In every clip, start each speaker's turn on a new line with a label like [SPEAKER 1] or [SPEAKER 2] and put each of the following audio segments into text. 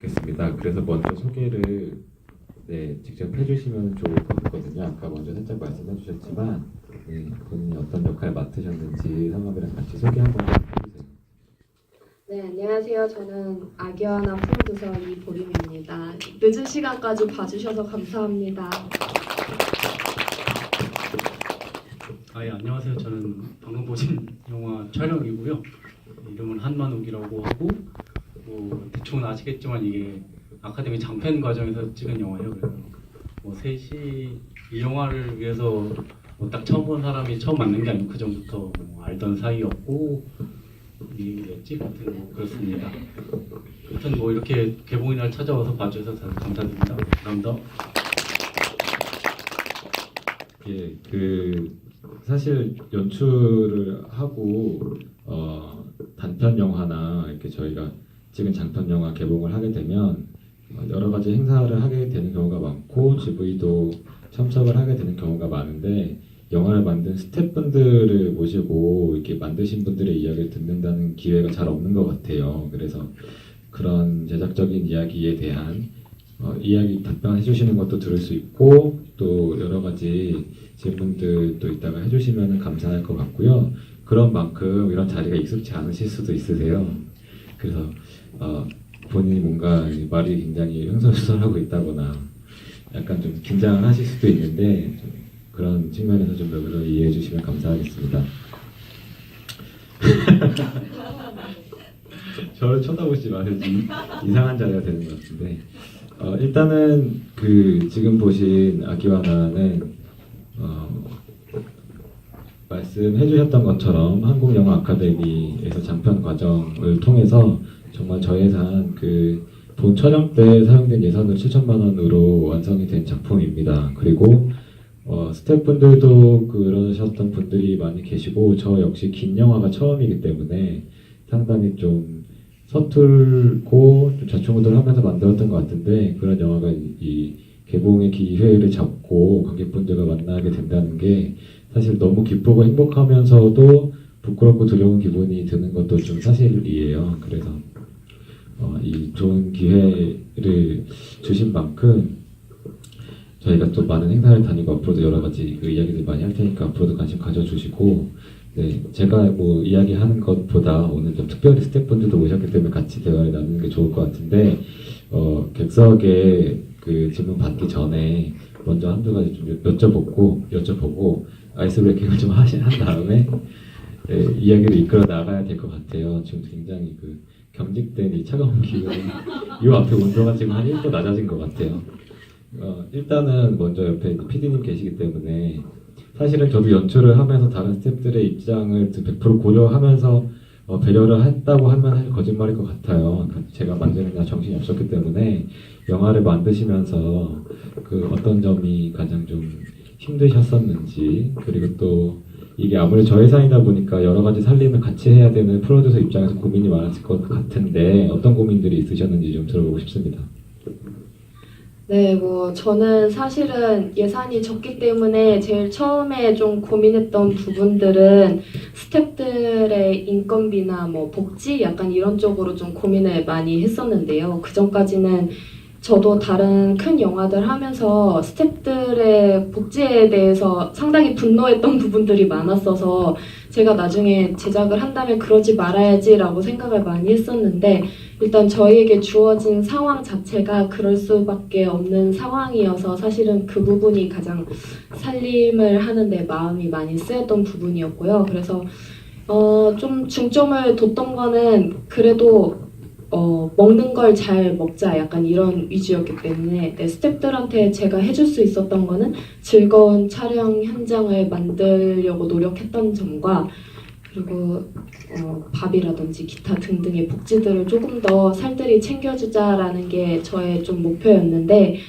[SPEAKER 1] 겠습니다. 그래서 먼저 소개를 직접 해주시면 좋을 것 같거든요. 아까 먼저 살짝 말씀해 주셨지만 본인이 어떤 역할 맡으셨는지 성함이랑 같이 소개 한번 해주세요.
[SPEAKER 2] 네, 안녕하세요. 저는 아기와나 프로듀서 이보림입니다. 늦은 시간까지 봐주셔서 감사합니다.
[SPEAKER 3] 예, 안녕하세요. 저는 방금 보신 영화 촬영이고요. 이름은 한만옥이라고 하고 대충은 아시겠지만 이게 아카데미 장편 과정에서 찍은 영화예요. 그래서 셋이 이 영화를 위해서 딱 처음 본 사람이 처음 만난 게 아니고 그 전부터 알던 사이였고 이랬지 같은 그렇습니다. 하여튼 이렇게 개봉의 날 찾아와서 봐주셔서 감사드립니다. 감사합니다.
[SPEAKER 1] 예, 사실 연출을 하고 단편 영화나 이렇게 저희가 찍은 장편 영화 개봉을 하게 되면 여러 가지 행사를 하게 되는 경우가 많고 GV도 참석을 하게 되는 경우가 많은데 영화를 만든 스태프분들을 모시고 이렇게 만드신 분들의 이야기를 듣는다는 기회가 잘 없는 것 같아요. 그래서 그런 제작적인 이야기에 대한 이야기 답변해 주시는 것도 들을 수 있고 또 여러 가지 질문들도 이따가 해주시면 감사할 것 같고요. 그런 만큼 이런 자리가 익숙치 않으실 수도 있으세요. 그래서 본인이 뭔가 말이 굉장히 흥설수설하고 있다거나 약간 좀 긴장을 하실 수도 있는데 좀 그런 측면에서 좀 여러분 이해해 주시면 감사하겠습니다. 저를 쳐다보지 마세요. 이상한 자리가 되는 것 같은데 일단은 지금 보신 아기와나는 말씀해 주셨던 것처럼 한국영화 아카데미에서 장편 과정을 통해서 정말 저예산 본 촬영 때 사용된 예산으로 7천만 원으로 완성이 된 작품입니다. 그리고 스태프분들도 그러셨던 분들이 많이 계시고 저 역시 긴 영화가 처음이기 때문에 상당히 좀 서툴고 좀 좌충우돌하면서 만들었던 것 같은데 그런 영화가 이 개봉의 기회를 잡고 관객분들과 만나게 된다는 게 사실 너무 기쁘고 행복하면서도 부끄럽고 두려운 기분이 드는 것도 좀 사실이에요. 그래서 이 좋은 기회를 주신 만큼 저희가 또 많은 행사를 다니고 앞으로도 여러 가지 이야기들 많이 할 테니까 앞으로도 관심 가져주시고 제가 이야기하는 것보다 오늘 좀 특별히 스태프분들도 오셨기 때문에 같이 대화를 나누는 게 좋을 것 같은데 객석에 질문 받기 전에 먼저 한두 가지 좀 여쭤보고 아이스 브레이킹을 좀 한 다음에 이야기를 이끌어 나가야 될 것 같아요. 지금 굉장히 경직된 이 차가운 기운이 이 앞에 온도가 지금 한 1도 낮아진 것 같아요. 일단은 먼저 옆에 PD님 계시기 때문에 사실은 저도 연출을 하면서 다른 스태프들의 입장을 100% 고려하면서 배려를 했다고 하면 사실 거짓말일 것 같아요. 제가 만드느냐 정신이 없었기 때문에 영화를 만드시면서 어떤 점이 가장 좀 힘드셨었는지 그리고 또 이게 아무리 저예산이다 보니까 여러 가지 살림을 같이 해야 되는 프로듀서 입장에서 고민이 많았을 것 같은데 어떤 고민들이 있으셨는지 좀 들어보고 싶습니다.
[SPEAKER 2] 네, 저는 사실은 예산이 적기 때문에 제일 처음에 좀 고민했던 부분들은 스태프들의 인건비나 복지 약간 이런 쪽으로 좀 고민을 많이 했었는데요. 그 전까지는 저도 다른 큰 영화들 하면서 스태프들의 복지에 대해서 상당히 분노했던 부분들이 많았어서 제가 나중에 제작을 한다면 그러지 말아야지라고 생각을 많이 했었는데 일단 저희에게 주어진 상황 자체가 그럴 수밖에 없는 상황이어서 사실은 그 부분이 가장 살림을 하는데 마음이 많이 쓰였던 부분이었고요. 그래서 좀 중점을 뒀던 거는 그래도 먹는 걸 잘 먹자 약간 이런 위주였기 때문에 스태프들한테 제가 해줄 수 있었던 거는 즐거운 촬영 현장을 만들려고 노력했던 점과 그리고 밥이라든지 기타 등등의 복지들을 조금 더 살뜰히 챙겨주자라는 게 저의 좀 목표였는데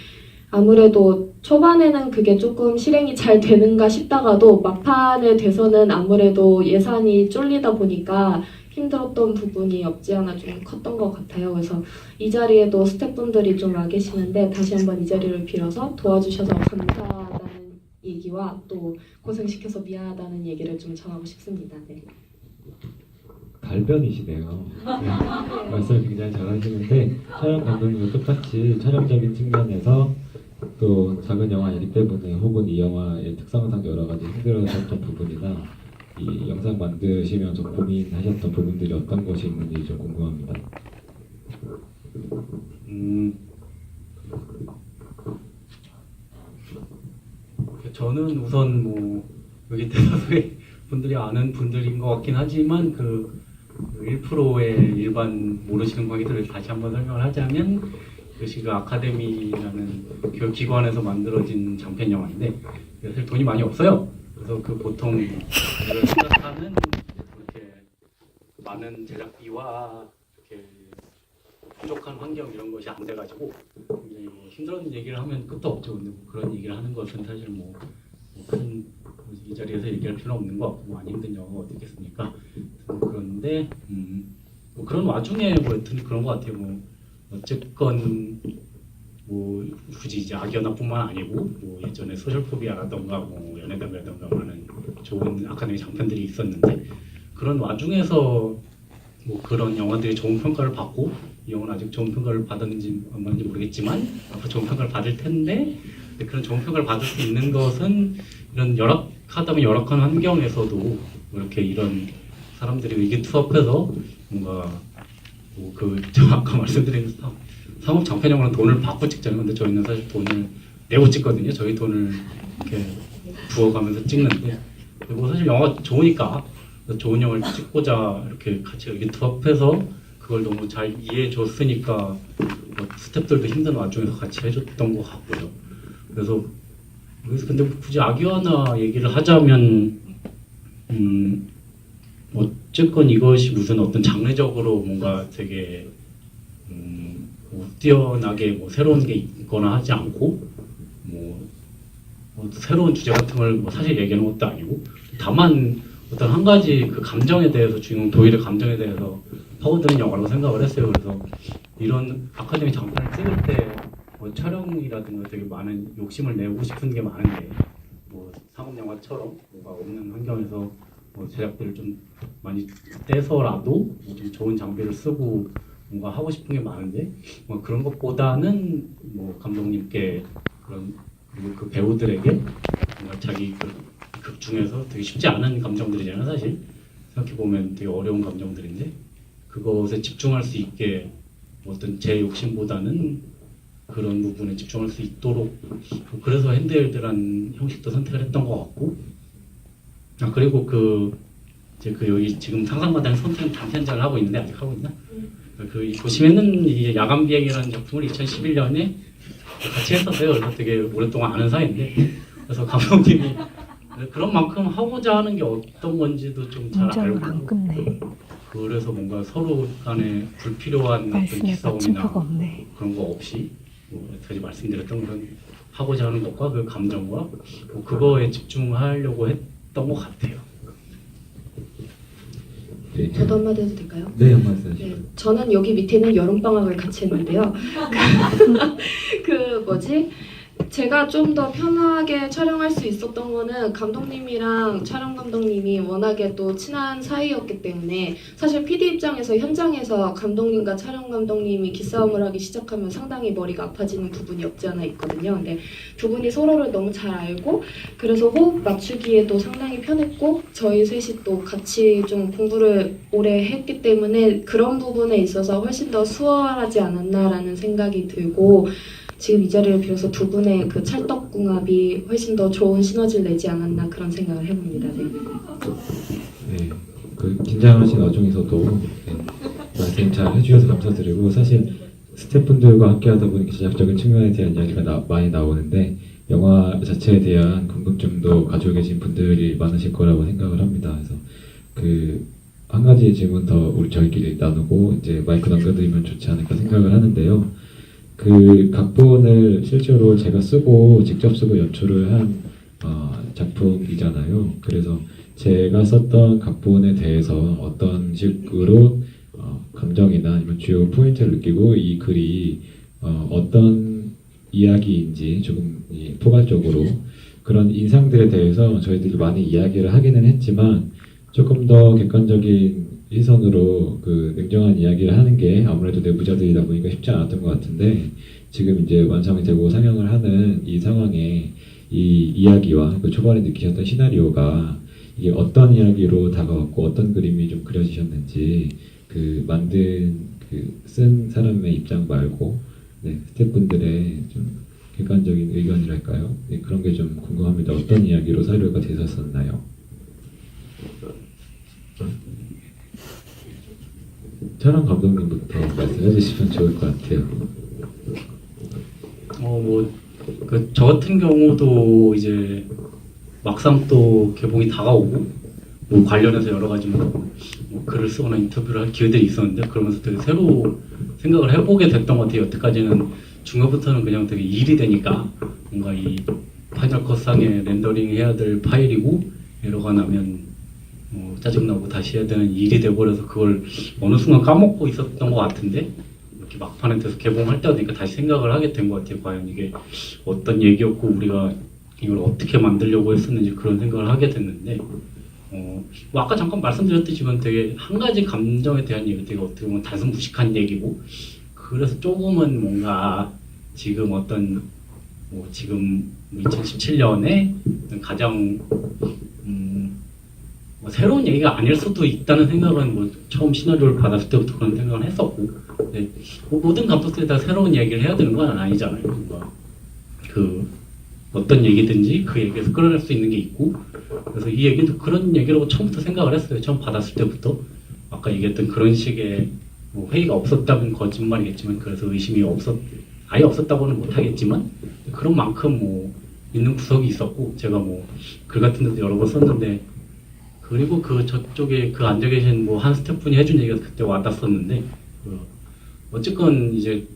[SPEAKER 2] 아무래도 초반에는 그게 조금 실행이 잘 되는가 싶다가도 막판에 돼서는 아무래도 예산이 쫄리다 보니까 힘들었던 부분이 없지 않아 좀 컸던 것 같아요. 그래서 이 자리에도 스태프분들이 좀 와 계시는데 다시 한번 이 자리를 빌어서 도와주셔서 감사하다는 얘기와 또 고생시켜서 미안하다는 얘기를 좀 전하고 싶습니다. 네.
[SPEAKER 1] 달변이시네요. 네, 말씀을 굉장히 잘하시는데 촬영 감독님도 똑같이 촬영적인 측면에서 또 작은 영화이기 때문에 혹은 이 영화의 특성상 여러 가지 힘들어하셨던 부분이나 이 영상 만드시면서 고민하셨던 부분들이 어떤 것이 있는지 좀 궁금합니다.
[SPEAKER 3] 저는 우선 뭐 여기 대다수의 분들이 아는 분들인 것 같긴 하지만 그 1%의 일반 모르시는 관객들을 다시 한번 설명을 하자면 이것이 그 아카데미라는 교육기관에서 만들어진 장편 영화인데 사실 돈이 많이 없어요. 그래서 그 보통 우리가 생각하는 이렇게 많은 제작비와 이렇게 부족한 환경 이런 것이 안 돼가지고 굉장히 뭐 힘들었는 얘기를 하면 끝도 없죠. 근데 뭐 그런 얘기를 하는 것은 사실 큰 이 자리에서 얘기할 필요 없는 거 같고 많이 힘든 영화가 어디 있겠습니까? 그런데 뭐 그런 와중에 뭐 여튼 그런 것 같아요. 뭐 어쨌건 뭐 굳이 이제 악연화뿐만 아니고 뭐 예전에 소셜포비아라던가 뭐 연애담이라던가 많은 좋은 아카데미 장편들이 있었는데 그런 와중에서 뭐 그런 영화들이 좋은 평가를 받고 이 영화는 아직 좋은 평가를 받았는지 안 받는지 모르겠지만 앞으로 좋은 평가를 받을 텐데 그런 좋은 평가를 받을 수 있는 것은 이런 열악하다면 열악한 환경에서도 뭐 이렇게 이런 사람들이 의기투합해서 뭔가 뭐 제가 아까 말씀드린 상업 장편 영화는 돈을 받고 찍잖아요. 근데 저희는 사실 돈을 내고 찍거든요. 저희 돈을 이렇게 부어가면서 찍는데 그리고 사실 영화가 좋으니까 좋은 영화를 찍고자 이렇게 같이 의기투합해서 그걸 너무 잘 이해해 줬으니까 뭐 스태프들도 힘든 와중에서 같이 해줬던 것 같고요. 그래서 근데 굳이 악의화나 얘기를 하자면 어쨌건 이것이 무슨 어떤 장르적으로 뭔가 되게 뭐 뛰어나게 뭐 새로운 게 있거나 하지 않고 뭐 새로운 주제 같은 걸 뭐 사실 얘기하는 것도 아니고 다만 어떤 한 가지 그 감정에 대해서 주인공 도일의 감정에 대해서 파고드는 영화라고 생각을 했어요. 그래서 이런 아카데미 장편을 찍을 때 뭐 촬영이라든가 되게 많은 욕심을 내고 싶은 게 많은데 뭐 상업 영화처럼 뭐가 없는 환경에서 뭐 제작비를 좀 많이 떼서라도 좀 좋은 장비를 쓰고 뭔가 하고 싶은 게 많은데 뭐 그런 것보다는 뭐 감독님께 그런 그 배우들에게 뭔가 자기 극 중에서 되게 쉽지 않은 감정들이잖아요. 사실 생각해 보면 되게 어려운 감정들인데 그것에 집중할 수 있게 어떤 제 욕심보다는 그런 부분에 집중할 수 있도록 그래서 핸드헬드란 형식도 선택을 했던 것 같고 그리고 이제 여기 지금 상상마당 선택 장편작을 하고 있는데 아직 하고 있나? 보시면은 이 야간 비행이라는 작품을 2011년에 같이 했었어요. 그래서 되게 오랫동안 아는 사이인데 그래서 감독님이 그런 만큼 하고자 하는 게 어떤 건지도 좀 잘 알고
[SPEAKER 4] 안 끝내.
[SPEAKER 3] 그래서 뭔가 서로 간에 불필요한 어떤
[SPEAKER 4] 말씀에
[SPEAKER 3] 기싸움이나
[SPEAKER 4] 맞춤표가 없네.
[SPEAKER 3] 그런 거 없이 뭐 여태까지 말씀드렸던 그런 하고자 하는 것과 그 감정과 뭐 그거에 집중하려고 했던 것 같아요.
[SPEAKER 1] 네.
[SPEAKER 2] 저도 한마디 해도 될까요?
[SPEAKER 1] 네, 말씀하시죠.
[SPEAKER 2] 네, 저는 여기 밑에는 여름방학을 같이 했는데요. 제가 좀 더 편하게 촬영할 수 있었던 거는 감독님이랑 촬영 감독님이 워낙에 또 친한 사이였기 때문에 사실 PD 입장에서 현장에서 감독님과 촬영 감독님이 기싸움을 하기 시작하면 상당히 머리가 아파지는 부분이 없지 않아 있거든요. 근데 두 분이 서로를 너무 잘 알고 그래서 호흡 맞추기에도 상당히 편했고 저희 셋이 또 같이 좀 공부를 오래 했기 때문에 그런 부분에 있어서 훨씬 더 수월하지 않았나라는 생각이 들고 지금 이 자리를 빌어서 두 분의 그 찰떡궁합이 훨씬 더 좋은 시너지를 내지 않았나 그런 생각을 해봅니다. 네.
[SPEAKER 1] 네, 그 긴장하신 와중에서도 네, 말씀 잘 해주셔서 감사드리고 사실 스태프분들과 함께하다 보니 제작적인 측면에 대한 이야기가 많이 나오는데 영화 자체에 대한 궁금증도 가지고 계신 분들이 많으실 거라고 생각을 합니다. 그래서 한 가지 질문 더 우리 저희끼리 나누고 이제 마이크 넘겨드리면 좋지 않을까 생각을 하는데요. 각본을 실제로 제가 쓰고 직접 쓰고 연출을 한 작품이잖아요. 그래서 제가 썼던 각본에 대해서 어떤 식으로 감정이나 아니면 주요 포인트를 느끼고 이 글이 어떤 이야기인지 조금 포괄적으로 그런 인상들에 대해서 저희들이 많이 이야기를 하기는 했지만 조금 더 객관적인 시선으로 그 냉정한 이야기를 하는 게 아무래도 내부자들이다 보니까 쉽지 않았던 것 같은데 지금 이제 완성이 되고 상영을 하는 이 상황에 이 이야기와 그 초반에 느끼셨던 시나리오가 이게 어떤 이야기로 다가왔고 어떤 그림이 좀 그려지셨는지 그 만든 그 쓴 사람의 입장 말고 네, 스태프분들의 좀 객관적인 의견이랄까요? 네, 그런 게 좀 궁금합니다. 어떤 이야기로 사료가 되셨었나요? 촬영 감독님부터 말씀해 주시면 좋을 것 같아요.
[SPEAKER 3] 저 같은 경우도 이제 막상 또 개봉이 다가오고 뭐 관련해서 여러 가지 뭐 글을 쓰거나 인터뷰를 할 기회들이 있었는데 그러면서 되게 새로 생각을 해보게 됐던 것 같아요. 여태까지는 중간부터는 그냥 되게 일이 되니까 뭔가 이 파이널 컷상에 렌더링 해야 될 파일이고 에러가 나면 짜증나고 다시 해야 되는 일이 돼버려서 그걸 어느 순간 까먹고 있었던 것 같은데 이렇게 막판에 돼서 개봉할 때가 되니까 다시 생각을 하게 된 것 같아요. 과연 이게 어떤 얘기였고 우리가 이걸 어떻게 만들려고 했었는지 그런 생각을 하게 됐는데 뭐 아까 잠깐 말씀드렸듯이 이건 되게 한 가지 감정에 대한 얘기, 되게 어떻게 보면 단순 무식한 얘기고 그래서 조금은 뭔가 지금 어떤 뭐 지금 2017년에 가장 뭐 새로운 얘기가 아닐 수도 있다는 생각은 뭐 처음 시나리오를 받았을 때부터 그런 생각을 했었고 네, 뭐 모든 감독들이 다 새로운 얘기를 해야 되는 건 아니잖아요. 뭔가 그 어떤 얘기든지 그 얘기에서 끌어낼 수 있는 게 있고 그래서 이 얘기도 그런 얘기라고 처음부터 생각을 했어요. 처음 받았을 때부터 아까 얘기했던 그런 식의 뭐 회의가 없었다면 거짓말이겠지만 그래서 의심이 아예 없었다고는 못하겠지만 그런 만큼 뭐 있는 구석이 있었고 제가 뭐 글 같은 데도 여러 번 썼는데 그리고 그 저쪽에 그 앉아 계신 뭐 한 스태프분이 해준 얘기가 그때 와닿았었는데 어쨌건 이제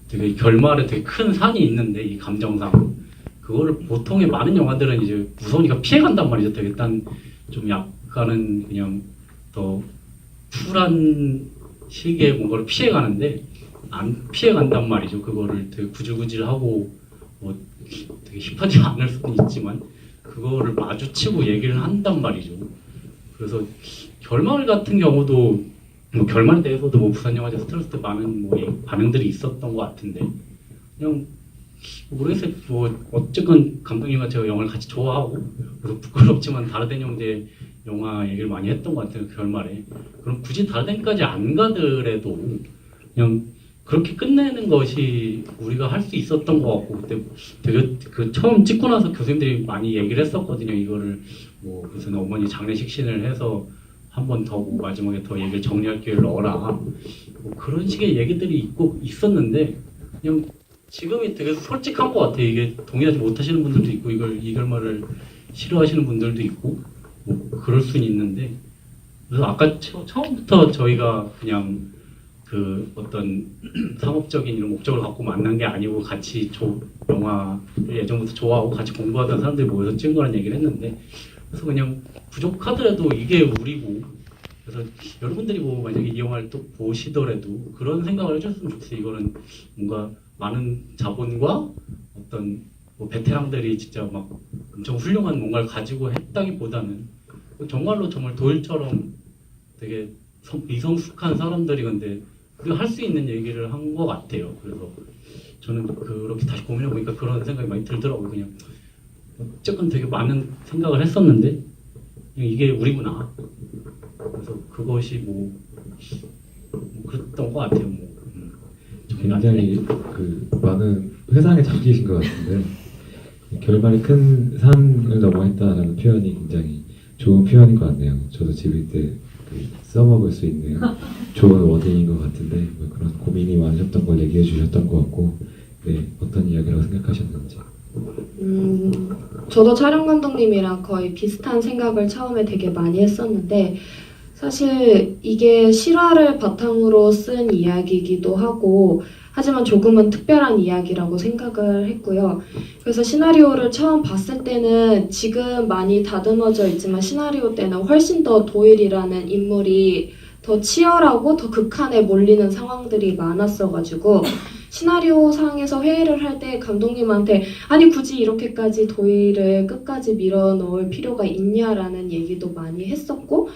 [SPEAKER 3] 되게 결말에 되게 큰 산이 있는데 이 감정상 그거를 보통의 많은 영화들은 이제 무서우니까 피해간단 말이죠. 되게 좀 약간은 그냥 더 쿨한 식의 뭔가를 피해가는데 안 피해간단 말이죠. 그거를 되게 구질구질하고 뭐 되게 힙하지 않을 수는 있지만 그거를 마주치고 얘기를 한단 말이죠. 그래서 결말 같은 경우도 뭐 결말에 대해서도 뭐 부산영화제 스트레스 때 많은 뭐 반응들이 있었던 것 같은데 그냥 모르겠어요. 뭐 어쨌건 감독님과 제가 영화를 같이 좋아하고 그래서 부끄럽지만 다르덴 형제 영화 얘기를 많이 했던 것 같아요. 그 결말에. 그럼 굳이 다르덴까지 안 가더라도 그냥 그렇게 끝내는 것이 우리가 할 수 있었던 것 같고 그때 되게 그 처음 찍고 나서 교수님들이 많이 얘기를 했었거든요. 이거를 뭐 무슨 어머니 장례식신을 해서 한 번 더 뭐 마지막에 더 얘기를 정리할 기회를 넣어라 뭐 그런 식의 얘기들이 있었는데 그냥 지금이 되게 솔직한 것 같아요. 이게 동의하지 못하시는 분들도 있고 이 결말을 싫어하시는 분들도 있고 뭐 그럴 수는 있는데 그래서 아까 처음부터 저희가 그냥 그 어떤 상업적인 이런 목적을 갖고 만난 게 아니고 같이 영화를 예전부터 좋아하고 같이 공부하던 사람들이 모여서 찍은 거라는 얘기를 했는데 그래서 그냥 부족하더라도 이게 우리고 그래서 여러분들이 뭐 만약에 이 영화를 또 보시더라도 그런 생각을 해줬으면 좋겠어요. 이거는 뭔가 많은 자본과 어떤 뭐 베테랑들이 진짜 막 엄청 훌륭한 뭔가를 가지고 했다기보다는 정말 도일처럼 되게 미성숙한 사람들이 근데 그게 할 수 있는 얘기를 한 것 같아요. 그래서 저는 그렇게 다시 고민해 보니까 그런 생각이 많이 들더라고요. 그냥 어쨌건 되게 많은 생각을 했었는데 그냥 이게 우리구나. 그래서 그것이 뭐 그랬던 것 같아요.
[SPEAKER 1] 굉장히 그 많은 회상에 잠기신 것 같은데 결말이 큰 산을 넘어했다는 표현이 굉장히 좋은 표현인 것 같네요. 저도 집일 때 써먹을 수 있는 좋은 워딩인 것 같은데 뭐 그런 고민이 많으셨던 걸 얘기해 주셨던 것 같고 네, 어떤 이야기라고 생각하셨는지.
[SPEAKER 2] 저도 촬영 감독님이랑 거의 비슷한 생각을 처음에 되게 많이 했었는데 사실 이게 실화를 바탕으로 쓴 이야기이기도 하고 하지만 조금은 특별한 이야기라고 생각을 했고요. 그래서 시나리오를 처음 봤을 때는 지금 많이 다듬어져 있지만 시나리오 때는 훨씬 더 도일이라는 인물이 더 치열하고 더 극한에 몰리는 상황들이 많았어가지고 시나리오 상에서 회의를 할 때 감독님한테 아니 굳이 이렇게까지 도일을 끝까지 밀어넣을 필요가 있냐라는 얘기도 많이 했었고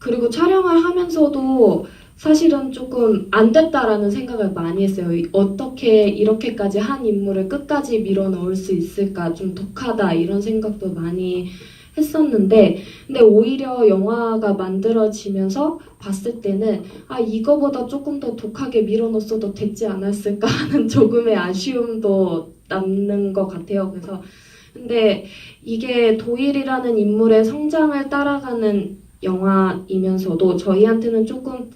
[SPEAKER 2] 그리고 촬영을 하면서도 사실은 조금 안 됐다라는 생각을 많이 했어요. 어떻게 이렇게까지 한 인물을 끝까지 밀어 넣을 수 있을까? 좀 독하다 이런 생각도 많이 했었는데, 근데 오히려 영화가 만들어지면서 봤을 때는 이거보다 조금 더 독하게 밀어 넣었어도 됐지 않았을까 하는 조금의 아쉬움도 남는 것 같아요. 그래서 근데 이게 도일이라는 인물의 성장을 따라가는 영화이면서도 저희한테는 조금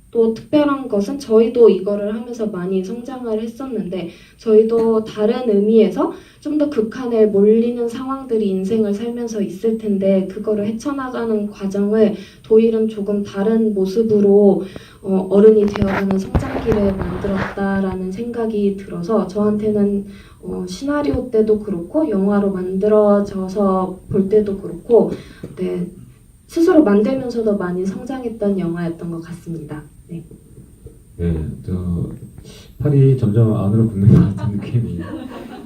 [SPEAKER 2] 또 특별한 것은 저희도 이거를 하면서 많이 성장을 했었는데 저희도 다른 의미에서 좀 더 극한에 몰리는 상황들이 인생을 살면서 있을 텐데 그거를 헤쳐나가는 과정을 도일은 조금 다른 모습으로 어른이 되어가는 성장기를 만들었다라는 생각이 들어서 저한테는 시나리오 때도 그렇고 영화로 만들어져서 볼 때도 그렇고 네, 스스로 만들면서도 많이 성장했던 영화였던 것 같습니다. 네.
[SPEAKER 1] 네, 팔이 점점 안으로 굽는 것 같은 느낌이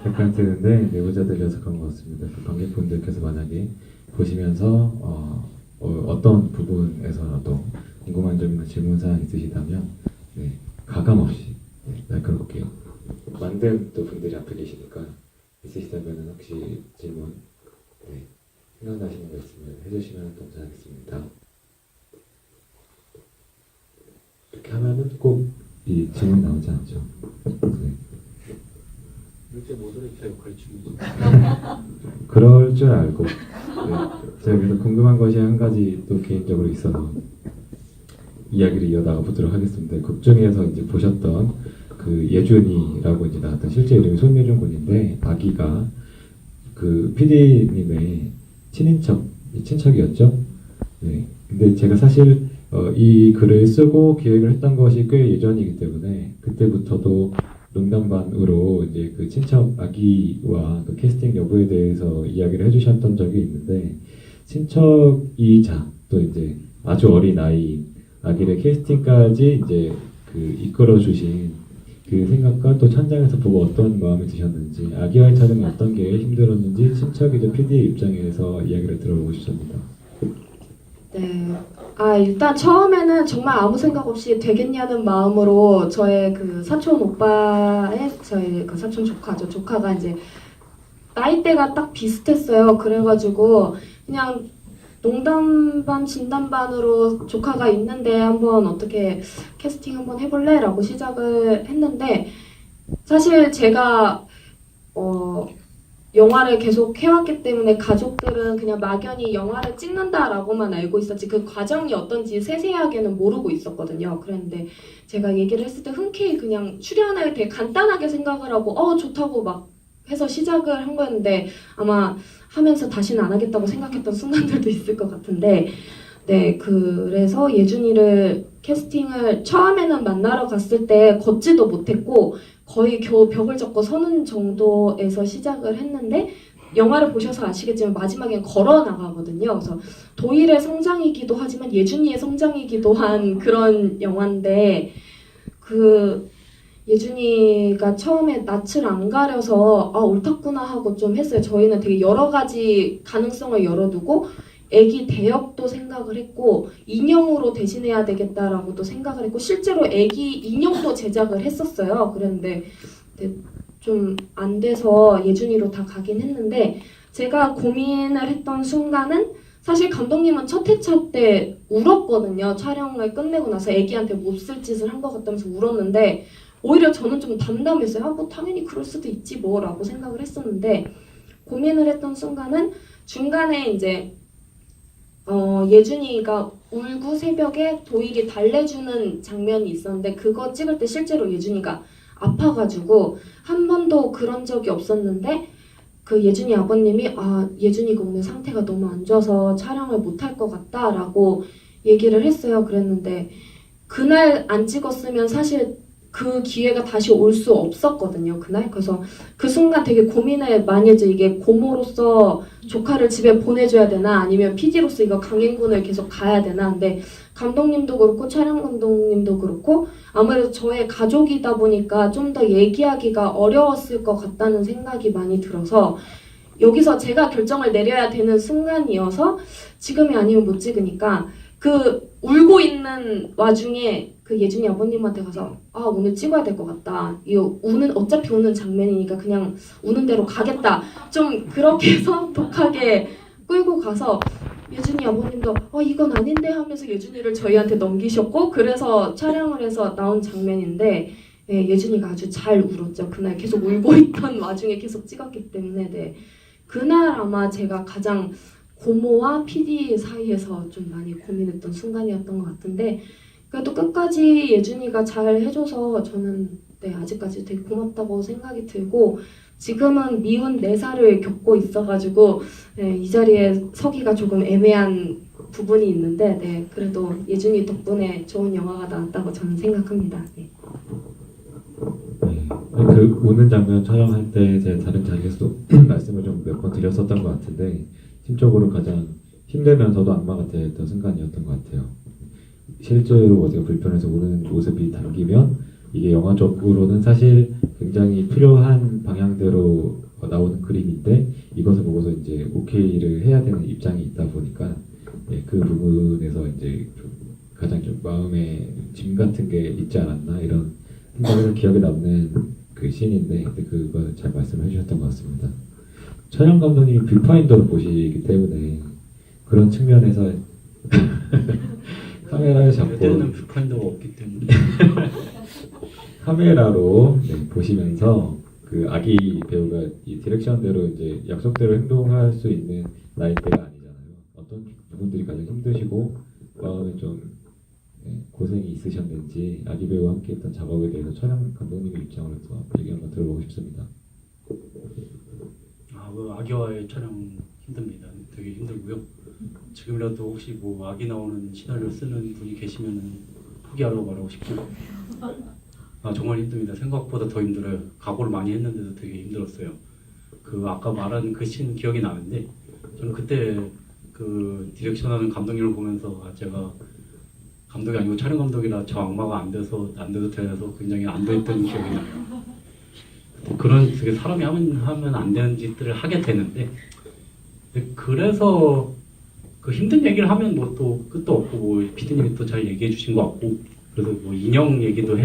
[SPEAKER 1] 약간 드는데 내부자들이어서 그런 것 같습니다. 그 관객분들께서 만약에 보시면서 어떤 부분에서라도 궁금한 점이나 질문사항 있으시다면 네, 가감없이 날카롭게 만든 또 분들이 앞에 계시니까 있으시다면 혹시 질문 생각나시는 거 있으면 해주시면 감사하겠습니다. 이렇게 하면은 꼭 이 질문이 나오지 않죠. 네.
[SPEAKER 3] 이렇게 모더레이터 역할 중이죠.
[SPEAKER 1] 그럴 줄 알고 제가 여기서 궁금한 것이 한 가지 또 개인적으로 있어서 이야기를 이어나가 보도록 하겠습니다. 극 중에서 이제 보셨던 그 예준이라고 이제 나왔던 실제 이름이 손예준 군인데 아기가 그 PD님의 친인척이었죠. 네. 근데 제가 사실 이 글을 쓰고 기획을 했던 것이 꽤 예전이기 때문에 그때부터도 농담반으로 이제 그 친척 아기와 그 캐스팅 여부에 대해서 이야기를 해주셨던 적이 있는데 친척이자 또 이제 아주 어린 아이 아기를 캐스팅까지 이제 그 이끌어 주신 그 생각과 또 현장에서 보고 어떤 마음이 드셨는지 아기와의 촬영이 어떤 게 힘들었는지 친척이자 PD의 입장에서 이야기를 들어보고 싶습니다.
[SPEAKER 2] 네. 일단 처음에는 정말 아무 생각 없이 되겠냐는 마음으로 저의 그 사촌 오빠의 저희 그 사촌 조카죠. 조카가 이제 나이대가 딱 비슷했어요. 그래가지고 그냥 농담반 진담반으로 조카가 있는데 한번 어떻게 캐스팅 한번 해볼래? 라고 시작을 했는데 사실 제가 영화를 계속 해왔기 때문에 가족들은 그냥 막연히 영화를 찍는다라고만 알고 있었지 그 과정이 어떤지 세세하게는 모르고 있었거든요. 그런데 제가 얘기를 했을 때 흔쾌히 그냥 출연을 되게 간단하게 생각을 하고 좋다고 막 해서 시작을 한 거였는데 아마 하면서 다시는 안 하겠다고 생각했던 순간들도 있을 것 같은데 네, 그래서 예준이를 캐스팅을 처음에는 만나러 갔을 때 걷지도 못했고 거의 겨우 벽을 접고 서는 정도에서 시작을 했는데 영화를 보셔서 아시겠지만 마지막엔 걸어 나가거든요. 그래서 도일의 성장이기도 하지만 예준이의 성장이기도 한 그런 영화인데 그 예준이가 처음에 낯을 안 가려서 옳았구나 하고 좀 했어요. 저희는 되게 여러 가지 가능성을 열어두고 애기 대역도 생각을 했고 인형으로 대신해야 되겠다라고도 생각을 했고 실제로 애기 인형도 제작을 했었어요. 그랬는데 좀 안 돼서 예준이로 다 가긴 했는데 제가 고민을 했던 순간은 사실 감독님은 첫 회차 때 울었거든요. 촬영을 끝내고 나서 애기한테 몹쓸 짓을 한 것 같다면서 울었는데 오히려 저는 좀 담담했어요. 뭐 당연히 그럴 수도 있지 뭐라고 생각을 했었는데 고민을 했던 순간은 중간에 이제 예준이가 울고 새벽에 도일이 달래주는 장면이 있었는데 그거 찍을 때 실제로 예준이가 아파가지고 한 번도 그런 적이 없었는데 그 예준이 아버님이 예준이가 오늘 상태가 너무 안 좋아서 촬영을 못할 것 같다라고 얘기를 했어요. 그랬는데 그날 안 찍었으면 사실 그 기회가 다시 올 수 없었거든요. 그날. 그래서 그 순간 되게 고민을 많이 했죠. 이게 고모로서 조카를 집에 보내줘야 되나 아니면 PD로서 이거 강행군을 계속 가야 되나. 근데 감독님도 그렇고 촬영 감독님도 그렇고 아무래도 저의 가족이다 보니까 좀 더 얘기하기가 어려웠을 것 같다는 생각이 많이 들어서 여기서 제가 결정을 내려야 되는 순간이어서 지금이 아니면 못 찍으니까 그 울고 있는 와중에 그 예준이 아버님한테 가서 아 오늘 찍어야 될 것 같다. 이거 어차피 우는 장면이니까 그냥 우는 대로 가겠다. 좀 그렇게 해서 독하게 끌고 가서 예준이 아버님도 이건 아닌데 하면서 예준이를 저희한테 넘기셨고 그래서 촬영을 해서 나온 장면인데 예준이가 아주 잘 울었죠. 그날 계속 울고 있던 와중에 계속 찍었기 때문에 네. 그날 아마 제가 가장 고모와 PD 사이에서 좀 많이 고민했던 순간이었던 것 같은데 그래도 끝까지 예준이가 잘 해줘서 저는 네, 아직까지 되게 고맙다고 생각이 들고 지금은 미운 4살을 겪고 있어가지고 네, 이 자리에 서기가 조금 애매한 부분이 있는데 네, 그래도 예준이 덕분에 좋은 영화가 나왔다고 저는 생각합니다. 네.
[SPEAKER 1] 네. 그 우는 장면 촬영할 때 제 다른 자리에서도 말씀을 좀 몇 번 드렸었던 것 같은데 심적으로 가장 힘들면서도 악마가 됐던 순간이었던 것 같아요. 실제로 어디가 불편해서 우는 모습이 담기면 이게 영화적으로는 사실 굉장히 필요한 방향대로 나오는 그림인데 이것을 보고서 이제 오케이를 해야 되는 입장이 있다 보니까 그 부분에서 이제 좀 가장 좀 마음에 짐 같은 게 있지 않았나 이런 생각을 기억에 남는 그 씬인데 그거 잘 말씀해 주셨던 것 같습니다. 촬영 감독님이 뷰파인더로 보시기 때문에 그런 측면에서 카메라를 잡고
[SPEAKER 3] 때는 뷰파인더가 없기 때문에
[SPEAKER 1] 카메라로 보시면서 그 아기 배우가 이 디렉션대로 이제 약속대로 행동할 수 있는 나이대가 아니잖아요. 어떤 부분들이 가장 힘드시고 마음에 좀 고생이 있으셨는지 아기 배우와 함께했던 작업에 대해서 촬영 감독님의 입장으로서 얘기 한번 들어보고 싶습니다.
[SPEAKER 3] 그 아기와의 촬영 힘듭니다. 되게 힘들고요. 지금이라도 혹시 뭐 아기 나오는 시나리오 쓰는 분이 계시면은 포기하라고 말하고 싶고 정말 힘듭니다. 생각보다 더 힘들어요. 각오를 많이 했는데도 되게 힘들었어요. 그 아까 말한 그 씬 기억이 나는데 저는 그때 그 디렉션하는 감독님을 보면서 제가 감독이 아니고 촬영 감독이라 저 악마가 안 돼도 돼서 굉장히 안도했던 기억이 나요. 그런 되게 사람이 하면 안 되는 짓들을 하게 되는데 그래서 그 힘든 얘기를 하면 뭐 또 끝도 없고 뭐 피디님이 또 잘 얘기해 주신 것 같고 그래서 뭐 인형 얘기도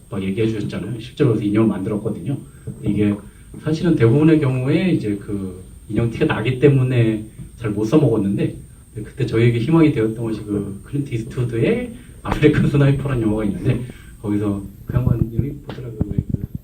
[SPEAKER 3] 막 얘기해 주셨잖아요. 실제로 그래서 인형을 만들었거든요. 이게 사실은 대부분의 경우에 이제 그 인형 티가 나기 때문에 잘 못 써먹었는데 그때 저희에게 희망이 되었던 것이 그 클린트 이스트우드의 아메리칸 스나이퍼라는 영화가 있는데 거기서 그 양반 이름이 뭐더라고요.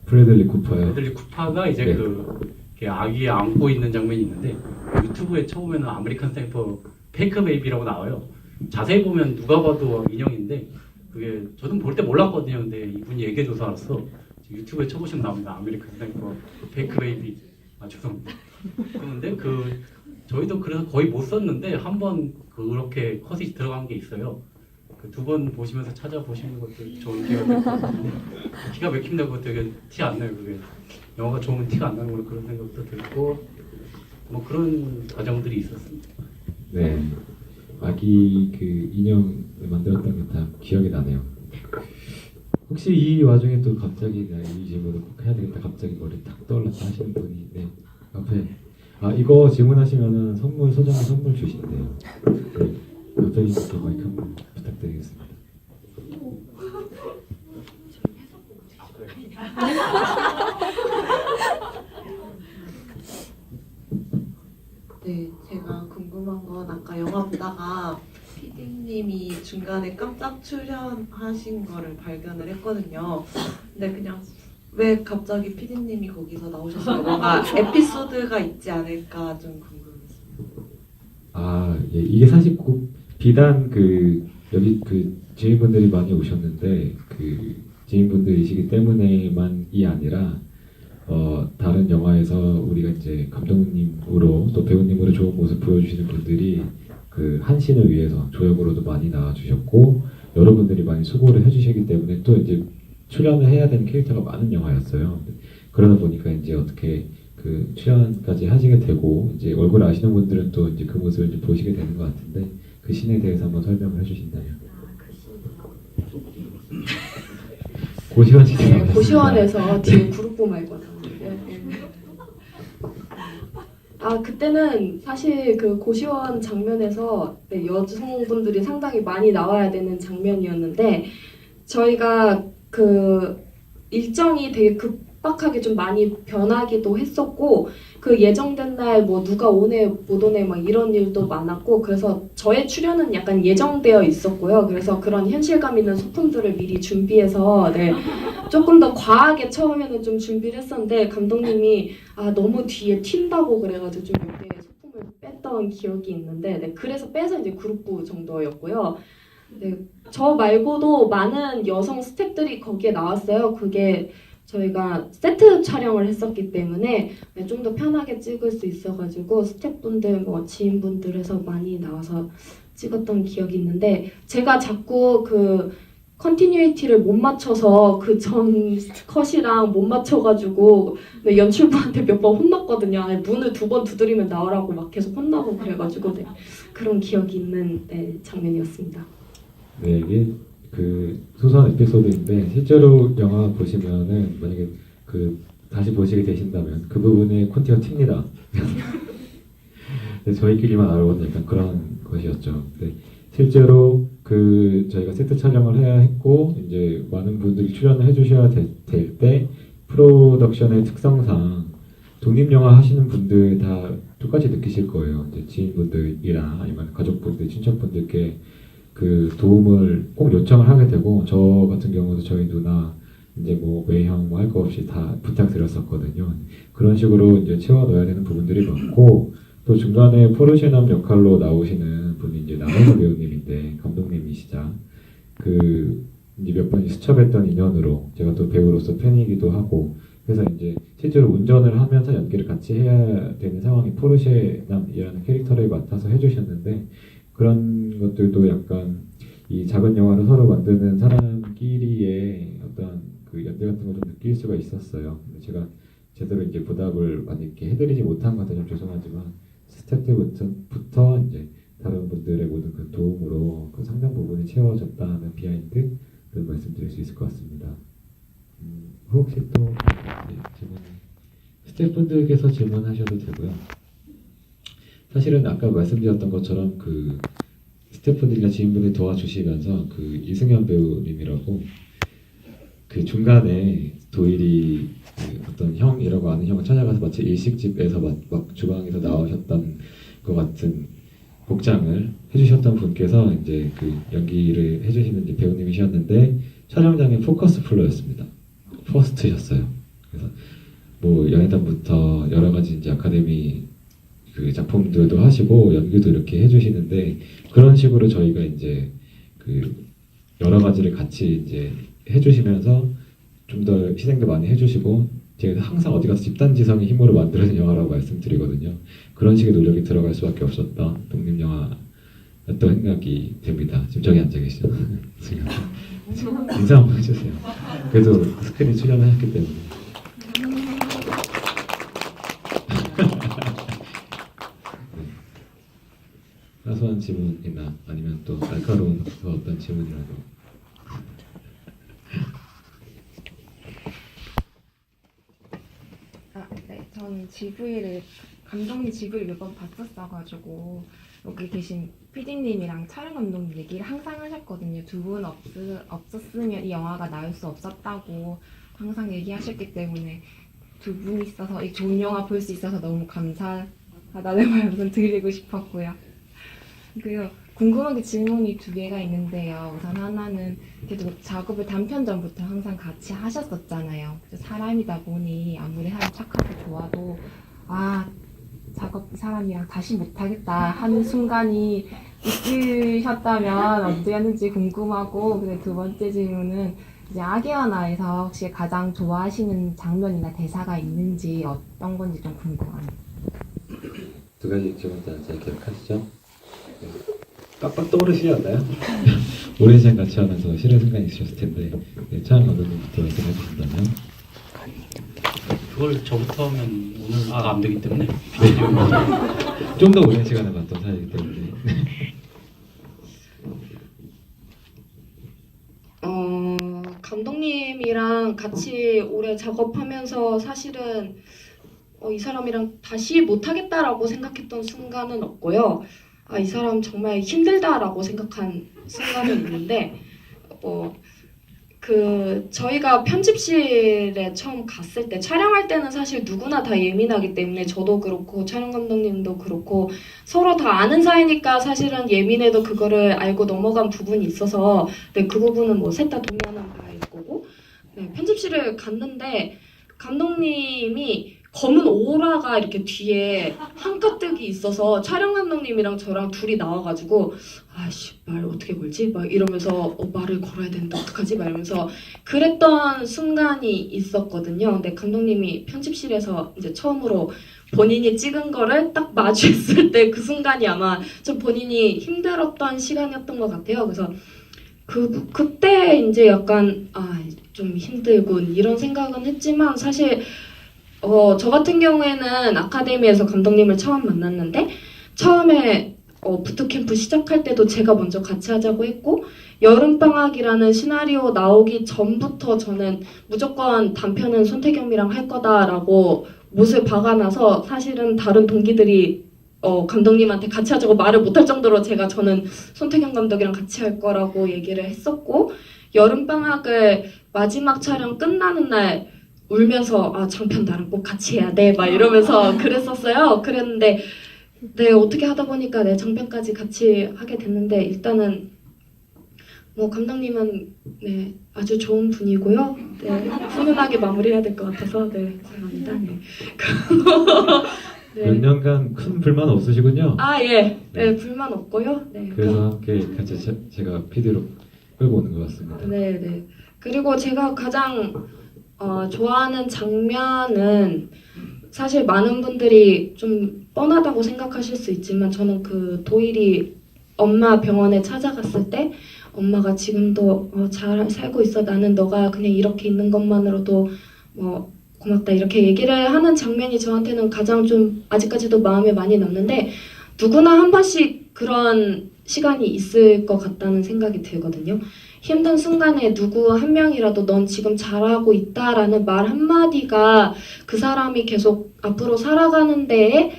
[SPEAKER 1] 브래들리 쿠퍼요.
[SPEAKER 3] 브래들리 쿠퍼가 이제
[SPEAKER 1] 네.
[SPEAKER 3] 이렇게 아기에 안고 있는 장면이 있는데 유튜브에 쳐보면 아메리칸 스나이퍼 페이크 베이비라고 나와요. 자세히 보면 누가 봐도 인형인데 그게 저도 볼 때 몰랐거든요. 근데 이분이 얘기해줘서 알았어. 유튜브에 쳐보시면 나옵니다. 아메리칸 스나이퍼 페이크 베이비. 죄송합니다. 그런데 저희도 그래서 거의 못 썼는데 한 번 그렇게 컷이 들어간 게 있어요. 그 2번 보시면서 찾아보시는 것도 좋은 기회가 될 것 같은데 기가 막힌다고 되게 티 안 나요. 그게 영화가 좋으면 티가 안 나는 걸로 그런 생각도 들고 뭐 그런 과정들이 있었습니다.
[SPEAKER 1] 네, 아기 그 인형을 만들었던 게 다 기억이 나네요. 혹시 이 와중에 또 갑자기 이 질문을 꼭 해야 되겠다 갑자기 머리 탁 떠올랐다 하시는 분이 앞에 이거 질문하시면은 소정의 선물 주신대요. 네, 갑자기 이렇게 마이크 한번 부탁드리겠습니다.
[SPEAKER 4] 네, 제가 궁금한 건 아까 영화 보다가 PD님이 중간에 깜짝 출연하신 거를 발견을 했거든요. 근데 그냥 왜 갑자기 PD님이 거기서 나오셨을까? 뭔가 에피소드가 있지 않을까 좀 궁금했어요.
[SPEAKER 1] 예, 이게 사실 꼭 비단 여기 지인분들이 많이 오셨는데 지인분들이시기 때문에만이 아니라 다른 영화에서 우리가 이제 감독님으로 또 배우님으로 좋은 모습 보여주시는 분들이 한 씬을 위해서 조역으로도 많이 나와주셨고 여러분들이 많이 수고를 해주시기 때문에 또 이제 출연을 해야 되는 캐릭터가 많은 영화였어요. 그러다 보니까 이제 어떻게 출연까지 하시게 되고 이제 얼굴 아시는 분들은 또 이제 그 모습을 이제 보시게 되는 것 같은데 그 씬에 대해서 한번 설명을 해주신다면. 고시원 시대
[SPEAKER 2] 네, 고시원에서 뒤에 그룹보 말고 나오는데 아, 그때는 사실 그 고시원 장면에서 네, 여성분들이 상당히 많이 나와야 되는 장면이었는데 저희가 그 일정이 되게 급박하게 좀 많이 변하기도 했었고 그 예정된 날 뭐 누가 오네 못 오네 막 이런 일도 많았고 그래서 저의 출연은 약간 예정되어 있었고요. 그래서 그런 현실감 있는 소품들을 미리 준비해서 네, 조금 더 과하게 처음에는 좀 준비를 했었는데 감독님이 아 너무 뒤에 튄다고 그래가지고 좀 몇 개의 소품을 뺐던 기억이 있는데 네, 그래서 빼서 이제 그룹부 정도였고요. 네, 저 말고도 많은 여성 스태프들이 거기에 나왔어요. 그게 저희가 세트 촬영을 했었기 때문에 네, 좀 더 편하게 찍을 수 있어가지고 스태프분들, 뭐 지인분들에서 많이 나와서 찍었던 기억이 있는데 제가 자꾸 그 컨티뉴이티를 못 맞춰서 그 전 컷이랑 못 맞춰가지고 네, 연출부한테 몇 번 혼났거든요. 아니, 문을 2번 두드리면 나오라고 막 계속 혼나고 그래가지고 네, 그런 기억이 있는 네, 장면이었습니다.
[SPEAKER 1] 네, 이게 그 소소한 에피소드인데 실제로 영화 보시면은 만약에 그 다시 보시게 되신다면 그 부분에 콘티가 튑니다. 근데 저희끼리만 알아보는 약간 그런 것이었죠. 근데 실제로 그 저희가 세트 촬영을 해야 했고 이제 많은 분들이 출연을 해주셔야 될 때 프로덕션의 특성상 독립 영화 하시는 분들 다 똑같이 느끼실 거예요. 이제 지인분들이나 아니면 가족분들, 친척분들께 그 도움을 꼭 요청을 하게 되고 저 같은 경우도 저희 누나 이제 뭐 외형 뭐 할 거 없이 다 부탁드렸었거든요. 그런 식으로 이제 채워 넣어야 되는 부분들이 많고 또 중간에 포르쉐남 역할로 나오시는 분이 이제 남현석 배우님인데 감독님이시자 그 이제 몇 번 수첩했던 인연으로 제가 또 배우로서 팬이기도 하고 그래서 이제 실제로 운전을 하면서 연기를 같이 해야 되는 상황이 포르쉐남이라는 캐릭터를 맡아서 해주셨는데 그런 것들도 약간 이 작은 영화를 서로 만드는 사람끼리의 어떤 그 연대 같은 걸 좀 느낄 수가 있었어요. 근데 제가 제대로 이제 보답을 많이 이렇게 해드리지 못한 것 같아 좀 죄송하지만 스텝 때부터 이제 다른 분들의 모든 그 도움으로 그 상당 부분이 채워졌다는 비하인드를 말씀드릴 수 있을 것 같습니다. 혹시 또 네, 질문 스태프분들께서 질문하셔도 되고요. 사실은 아까 말씀드렸던 것처럼 그 스태프분들이나 지인분들이 도와주시면서 그 이승현 배우님이라고 그 중간에 도일이 그 어떤 형이라고 아는 형을 찾아가서 마치 일식집에서 막 주방에서 나오셨던 것 같은 복장을 해주셨던 분께서 이제 그 연기를 해주시는 이제 배우님이셨는데 촬영장에 포커스 플로였습니다. 퍼스트셨어요. 그래서 뭐 연예단부터 여러 가지 이제 아카데미 그 작품들도 하시고 연기도 이렇게 해주시는데 그런 식으로 저희가 이제 그 여러 가지를 같이 이제 해주시면서 좀 더 희생도 많이 해주시고 제가 항상 어디 가서 집단지성의 힘으로 만들어진 영화라고 말씀드리거든요. 그런 식의 노력이 들어갈 수밖에 없었던 독립 영화였던 생각이 됩니다. 지금 저기 앉아 계시죠? 지금 인사 한번 해주세요. 그래도 스크린 출연하셨기 때문에. 사소한 질문이나 아니면 또 날카로운 어떤 질문이라도.
[SPEAKER 5] 네, 저는 GV를 감독님 GV를 몇 번 봤었어가지고 여기 계신 PD님이랑 촬영 감독님 얘기를 항상 하셨거든요. 두 분 없었으면 이 영화가 나올 수 없었다고 항상 얘기하셨기 때문에 두 분 있어서 이 좋은 영화 볼 수 있어서 너무 감사하다는 말씀 드리고 싶었고요. 그리고 궁금한 게 질문이 2개가 있는데요. 우선 하나는 그래도 작업을 단편전부터 항상 같이 하셨었잖아요. 사람이다 보니 아무리 사람 착하고 좋아도 작업 사람이랑 다시 못하겠다 하는 순간이 있으셨다면 언제였는지 궁금하고 그리고 2번째 질문은 이제 악의원화에서 혹시 가장 좋아하시는 장면이나 대사가 있는지 어떤 건지 좀 궁금합니다.
[SPEAKER 1] 두 가지 질문 잘 기억하시죠? 네. 빡빡 떠오르시지 않나요? 오랜 시간 같이 하면서 싫은 순간이 있으셨을 텐데 네, 차영 감독님부터 말씀해 주신다면
[SPEAKER 3] 그걸 저부터 하면 오늘 다 안 되기 때문에
[SPEAKER 1] 좀 더 오랜 시간을 봤던 사이이기 때문에
[SPEAKER 2] 감독님이랑 같이 오래 작업하면서 사실은 이 사람이랑 다시 못하겠다라고 생각했던 순간은 없고요. 이 사람 정말 힘들다라고 생각한 순간은 있는데, 저희가 편집실에 처음 갔을 때, 촬영할 때는 사실 누구나 다 예민하기 때문에 저도 그렇고 촬영 감독님도 그렇고 서로 다 아는 사이니까 사실은 예민해도 그거를 알고 넘어간 부분이 있어서, 네, 그 부분은 뭐 셋 다 동의하는 바일 거고, 네, 편집실을 갔는데 감독님이 검은 오라가 이렇게 뒤에 한가득이 있어서 촬영 감독님이랑 저랑 둘이 나와가지고 아씨 말 어떻게 걸지? 막 이러면서 말을 걸어야 되는데 어떡하지? 막 이러면서 그랬던 순간이 있었거든요. 근데 감독님이 편집실에서 이제 처음으로 본인이 찍은 거를 딱 마주했을 때 그 순간이 아마 좀 본인이 힘들었던 시간이었던 것 같아요. 그래서 그때 이제 약간 좀 힘들군 이런 생각은 했지만 사실 저 같은 경우에는 아카데미에서 감독님을 처음 만났는데 처음에 부트캠프 시작할 때도 제가 먼저 같이 하자고 했고 여름방학이라는 시나리오 나오기 전부터 저는 무조건 단편은 손태겸이랑 할 거다라고 못을 박아놔서 사실은 다른 동기들이 감독님한테 같이 하자고 말을 못할 정도로 저는 손태겸 감독이랑 같이 할 거라고 얘기를 했었고 여름방학을 마지막 촬영 끝나는 날 울면서 장편 나랑 꼭 같이 해야 돼 막 이러면서 그랬었어요. 그랬는데 네 어떻게 하다 보니까 네 장편까지 같이 하게 됐는데 일단은 뭐 감독님은 네 아주 좋은 분이고요. 네 훈훈하게 마무리해야 될 것 같아서 네 감사합니다. 네.
[SPEAKER 1] 몇 년간 큰 불만 없으시군요.
[SPEAKER 2] 예. 네 불만 없고요. 네.
[SPEAKER 1] 그래서 함께 같이 제가 PD로 끌고 오는 것 같습니다.
[SPEAKER 2] 네. 그리고 제가 가장 좋아하는 장면은 사실 많은 분들이 좀 뻔하다고 생각하실 수 있지만 저는 그 도일이 엄마 병원에 찾아갔을 때 엄마가 지금도 잘 살고 있어 나는 너가 그냥 이렇게 있는 것만으로도 고맙다 이렇게 얘기를 하는 장면이 저한테는 가장 좀 아직까지도 마음에 많이 남는데 누구나 한 번씩 그런 시간이 있을 것 같다는 생각이 들거든요. 힘든 순간에 누구 한 명이라도 넌 지금 잘하고 있다라는 말 한마디가 그 사람이 계속 앞으로 살아가는 데에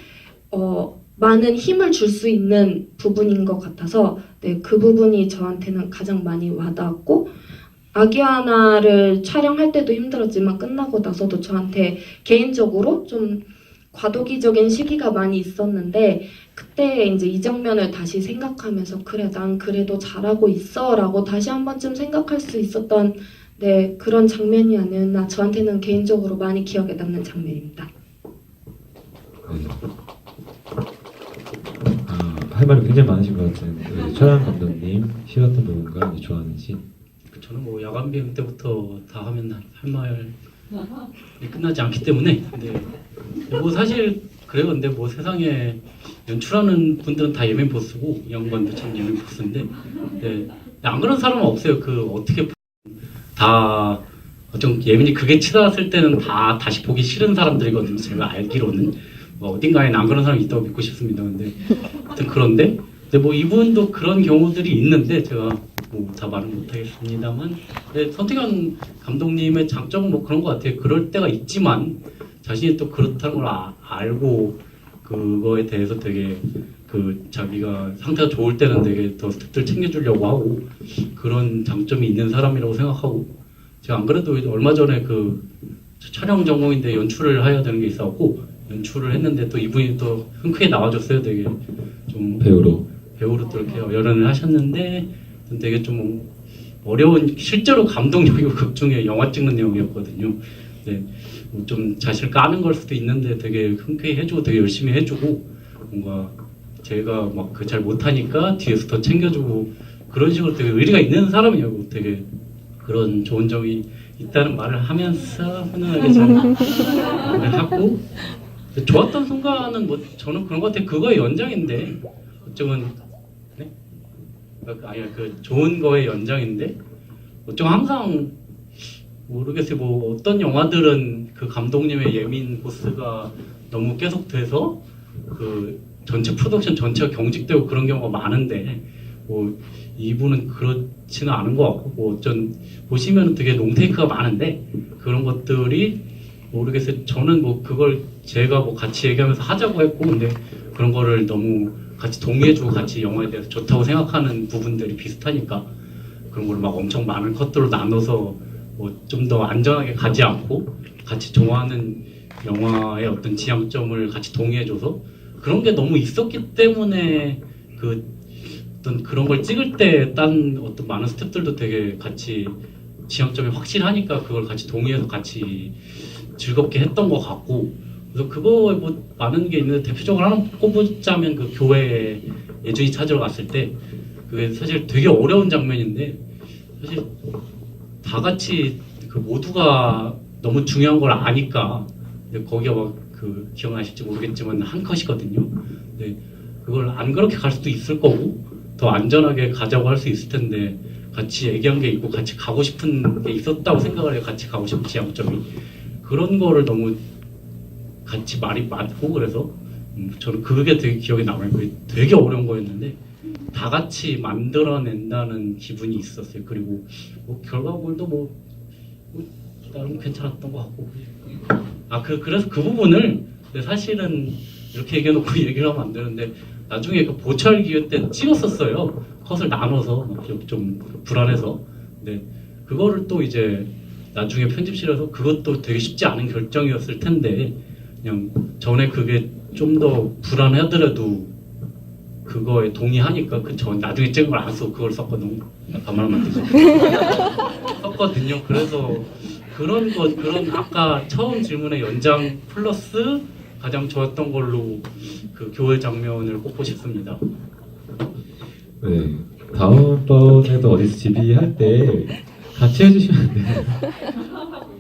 [SPEAKER 2] 많은 힘을 줄 수 있는 부분인 것 같아서 네, 그 부분이 저한테는 가장 많이 와닿았고 아기하나를 촬영할 때도 힘들었지만 끝나고 나서도 저한테 개인적으로 좀 과도기적인 시기가 많이 있었는데 그때 이제 이 장면을 다시 생각하면서 그래 난 그래도 잘하고 있어 라고 다시 한 번쯤 생각할 수 있었던 네 그런 장면이 아니었나 저한테는 개인적으로 많이 기억에 남는 장면입니다.
[SPEAKER 1] 네. 할 말이 굉장히 많으신 것 같은 최양 감독님 싫었던 부분과 좋아하는 씬.
[SPEAKER 3] 저는 뭐 야간 비행 때부터 다 하면 할 말이 끝나지 않기 때문에 근데 뭐 사실 그래요. 근데 뭐 세상에 연출하는 분들은 다 예멘 보스고 양반도 참 예멘 보스인데 안 그런 사람은 없어요. 어떻게 다 좀 예민이 그게 치닫았을 때는 다 다시 보기 싫은 사람들이거든요. 제가 알기로는 어딘가에는 안 그런 사람이 있다고 믿고 싶습니다. 근데 하여튼 그런데 뭐 이분도 그런 경우들이 있는데 제가 뭐 다 말은 못하겠습니다만 선택한 감독님의 장점은 뭐 그런 것 같아요. 그럴 때가 있지만 자신이 또 그렇다는 걸 알고 그거에 대해서 되게 자기가 상태가 좋을 때는 되게 더 스태프들 챙겨주려고 하고 그런 장점이 있는 사람이라고 생각하고 제가 안 그래도 얼마 전에 촬영 전공인데 연출을 해야 되는 게 있었고 연출을 했는데 또 이분이 또 흔쾌히 나와줬어요. 되게 좀 배우로 또 이렇게 열연을 하셨는데 되게 좀 어려운 실제로 감동적이고 극 중에 영화 찍는 내용이었거든요. 좀 자신을 까는 걸 수도 있는데 되게 흔쾌히 해주고 되게 열심히 해주고 뭔가 제가 막 잘 못하니까 뒤에서 더 챙겨주고 그런 식으로 되게 의리가 있는 사람이냐고 되게 그런 좋은 점이 있다는 말을 하면서 훈훈하게 잘 말을 하고 좋았던 순간은 뭐 저는 그런 것 같아요. 그거의 연장인데 어쩌면 좋은 거의 연장인데 어쩌면 항상 모르겠어요. 뭐 어떤 영화들은 그 감독님의 예민 보스가 너무 계속돼서 전체 프로덕션 전체가 경직되고 그런 경우가 많은데 뭐 이분은 그렇지는 않은 것 같고 뭐 보시면 되게 롱테이크가 많은데 그런 것들이 모르겠어요. 저는 뭐 그걸 제가 뭐 같이 얘기하면서 하자고 했고, 근데 그런 거를 너무 같이 동의해주고 같이 영화에 대해서 좋다고 생각하는 부분들이 비슷하니까 그런 걸 막 엄청 많은 컷들로 나눠서 뭐 좀 더 안전하게 가지 않고 같이 좋아하는 영화의 어떤 지향점을 같이 동의해줘서 그런 게 너무 있었기 때문에 그 어떤 그런 걸 찍을 때 딴 어떤 많은 스태프들도 되게 같이 지향점이 확실하니까 그걸 같이 동의해서 같이 즐겁게 했던 것 같고, 그래서 그거에 뭐 많은 게 있는데 대표적으로 하나 꼽자면 그 교회 예준이 찾으러 갔을 때 그게 사실 되게 어려운 장면인데 사실 다 같이 그 모두가 너무 중요한 걸 아니까, 근데 거기가 막 그 기억나실지 모르겠지만 한 컷이거든요. 근데 그걸 안 그렇게 갈 수도 있을 거고 더 안전하게 가자고 할 수 있을 텐데 같이 얘기한 게 있고 같이 가고 싶은 게 있었다고 생각을 해요. 같이 가고 싶은 지향점이. 그런 거를 너무 같이 말이 맞고, 그래서 저는 그게 되게 기억에 남아요. 그게 되게 어려운 거였는데 다 같이 만들어낸다는 기분이 있었어요. 그리고 뭐 결과물도 뭐 나름 괜찮았던 것 같고. 그래서 그 부분을 근데 사실은 이렇게 얘기해놓고 얘기를 하면 안 되는데 나중에 그 보철 기회 때 찍었었어요. 컷을 나눠서 좀 불안해서. 근데 그거를 또 이제 나중에 편집실에서 그것도 되게 쉽지 않은 결정이었을 텐데 그냥 전에 그게 좀 더 불안하더라도 그거에 동의하니까 전 나중에 찍은 걸 안 쓰고 그걸 썼거든요. 반말만 듣고 썼거든요. 그래서 그런 아까 처음 질문의 연장 플러스 가장 좋았던 걸로 그 교회 장면을 꼽고 싶습니다.
[SPEAKER 1] 네, 다음번에도 어디서 집이할 때 같이 해주시면 안 돼요.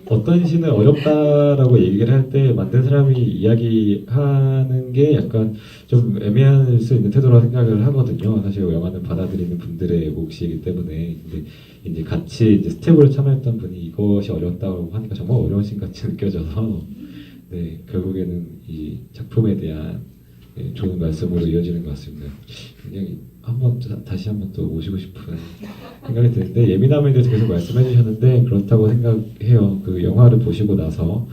[SPEAKER 1] 어떤 씬을 어렵다라고 얘기를 할 때 만든 사람이 이야기하는 게 약간 좀 애매할 수 있는 태도라고 생각을 하거든요. 사실 영화는 받아들이는 분들의 몫이기 때문에. 근데 이제 같이 이제 스텝으로 참여했던 분이 이것이 어렵다고 하니까 정말 어려운 씬 같이 느껴져서 네, 결국에는 이 작품에 대한 좋은 말씀으로 이어지는 것 같습니다. 굉장히 다시 한번 또 모시고 싶은 생각이 드는데, 예민함에 대해서 계속 말씀해 주셨는데 그렇다고 생각해요. 그 영화를 보시고 나서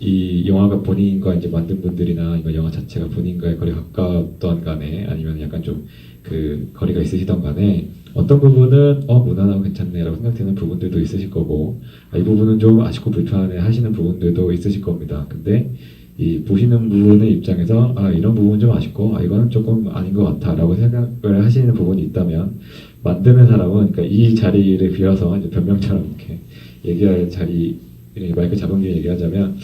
[SPEAKER 1] 이 영화가 본인과 이제 만든 분들이나 이거 영화 자체가 본인과의 거리가 가까웠던 간에 아니면 약간 좀 그 거리가 있으시던 간에 어떤 부분은 무난하고 괜찮네라고 생각되는 부분들도 있으실 거고, 이 부분은 좀 아쉽고 불편해 하시는 부분들도 있으실 겁니다. 근데 이 보시는 분의 입장에서 이런 부분 좀 아쉽고 이거는 조금 아닌 것 같아라고 생각을 하시는 부분이 있다면, 만드는 사람은 그러니까 이 자리를 비워서 이제 변명처럼 이렇게 얘기할 자리, 마이크 잡은 김에 얘기하자면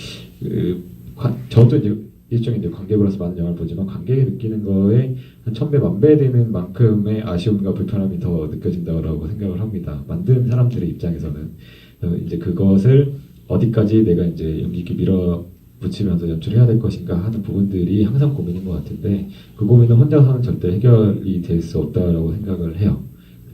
[SPEAKER 1] 저도 이제 일종의 이제 관객으로서 많은 영화를 보지만 관객이 느끼는 거에 한 1000배, 1000배 되는 만큼의 아쉬움과 불편함이 더 느껴진다고 생각을 합니다. 만든 사람들의 입장에서는 이제 그것을 어디까지 내가 이제 용기 있게 밀어붙이면서 연출해야 될 것인가 하는 부분들이 항상 고민인 것 같은데, 그 고민은 혼자서는 절대 해결이 될 수 없다라고 생각을 해요.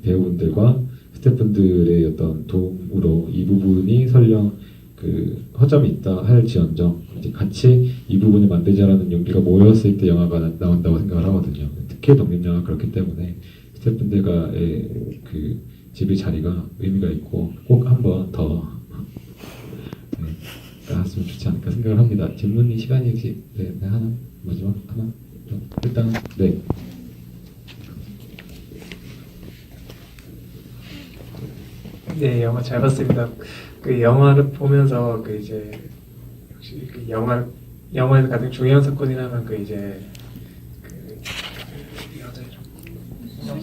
[SPEAKER 1] 배우분들과 스태프분들의 어떤 도움으로 이 부분이 설령 그 허점이 있다 할지언정 이제 같이 이 부분을 만들자라는 용기가 모였을 때 영화가 나온다고 생각을 하거든요. 특히 독립영화 그렇기 때문에 스태프분들과의 그 집의 자리가 의미가 있고 꼭 한 번 더 나왔으면 좋지 않을까 생각을 합니다. 질문이 시간이 혹시 하나 마지막 하나 일단 네.
[SPEAKER 6] 네, 영화 잘 봤습니다. 그 영화를 보면서 그 이제 역시 그 영화에서 가장 중요한 사건이라면 그 이제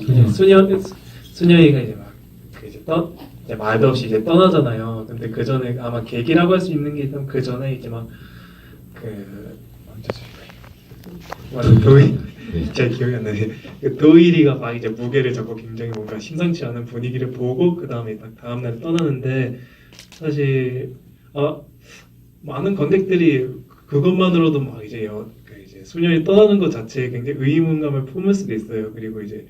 [SPEAKER 6] 그 수녀이가 이제 막 그 이제 말도 없이 이제 떠나잖아요. 근데 그 전에 아마 계기라고 할 수 있는 게 있다면 그 전에 이제 막 그 도일 제 기억이 안 나네. 그 도일이가 막 이제 무게를 잡고 굉장히 뭔가 심상치 않은 분위기를 보고 그 다음에 딱 다음 날 떠나는데, 사실 많은 관객들이 그것만으로도 막 이제 그 이제 소년이 떠나는 것 자체에 굉장히 의문감을 품을 수도 있어요. 그리고 이제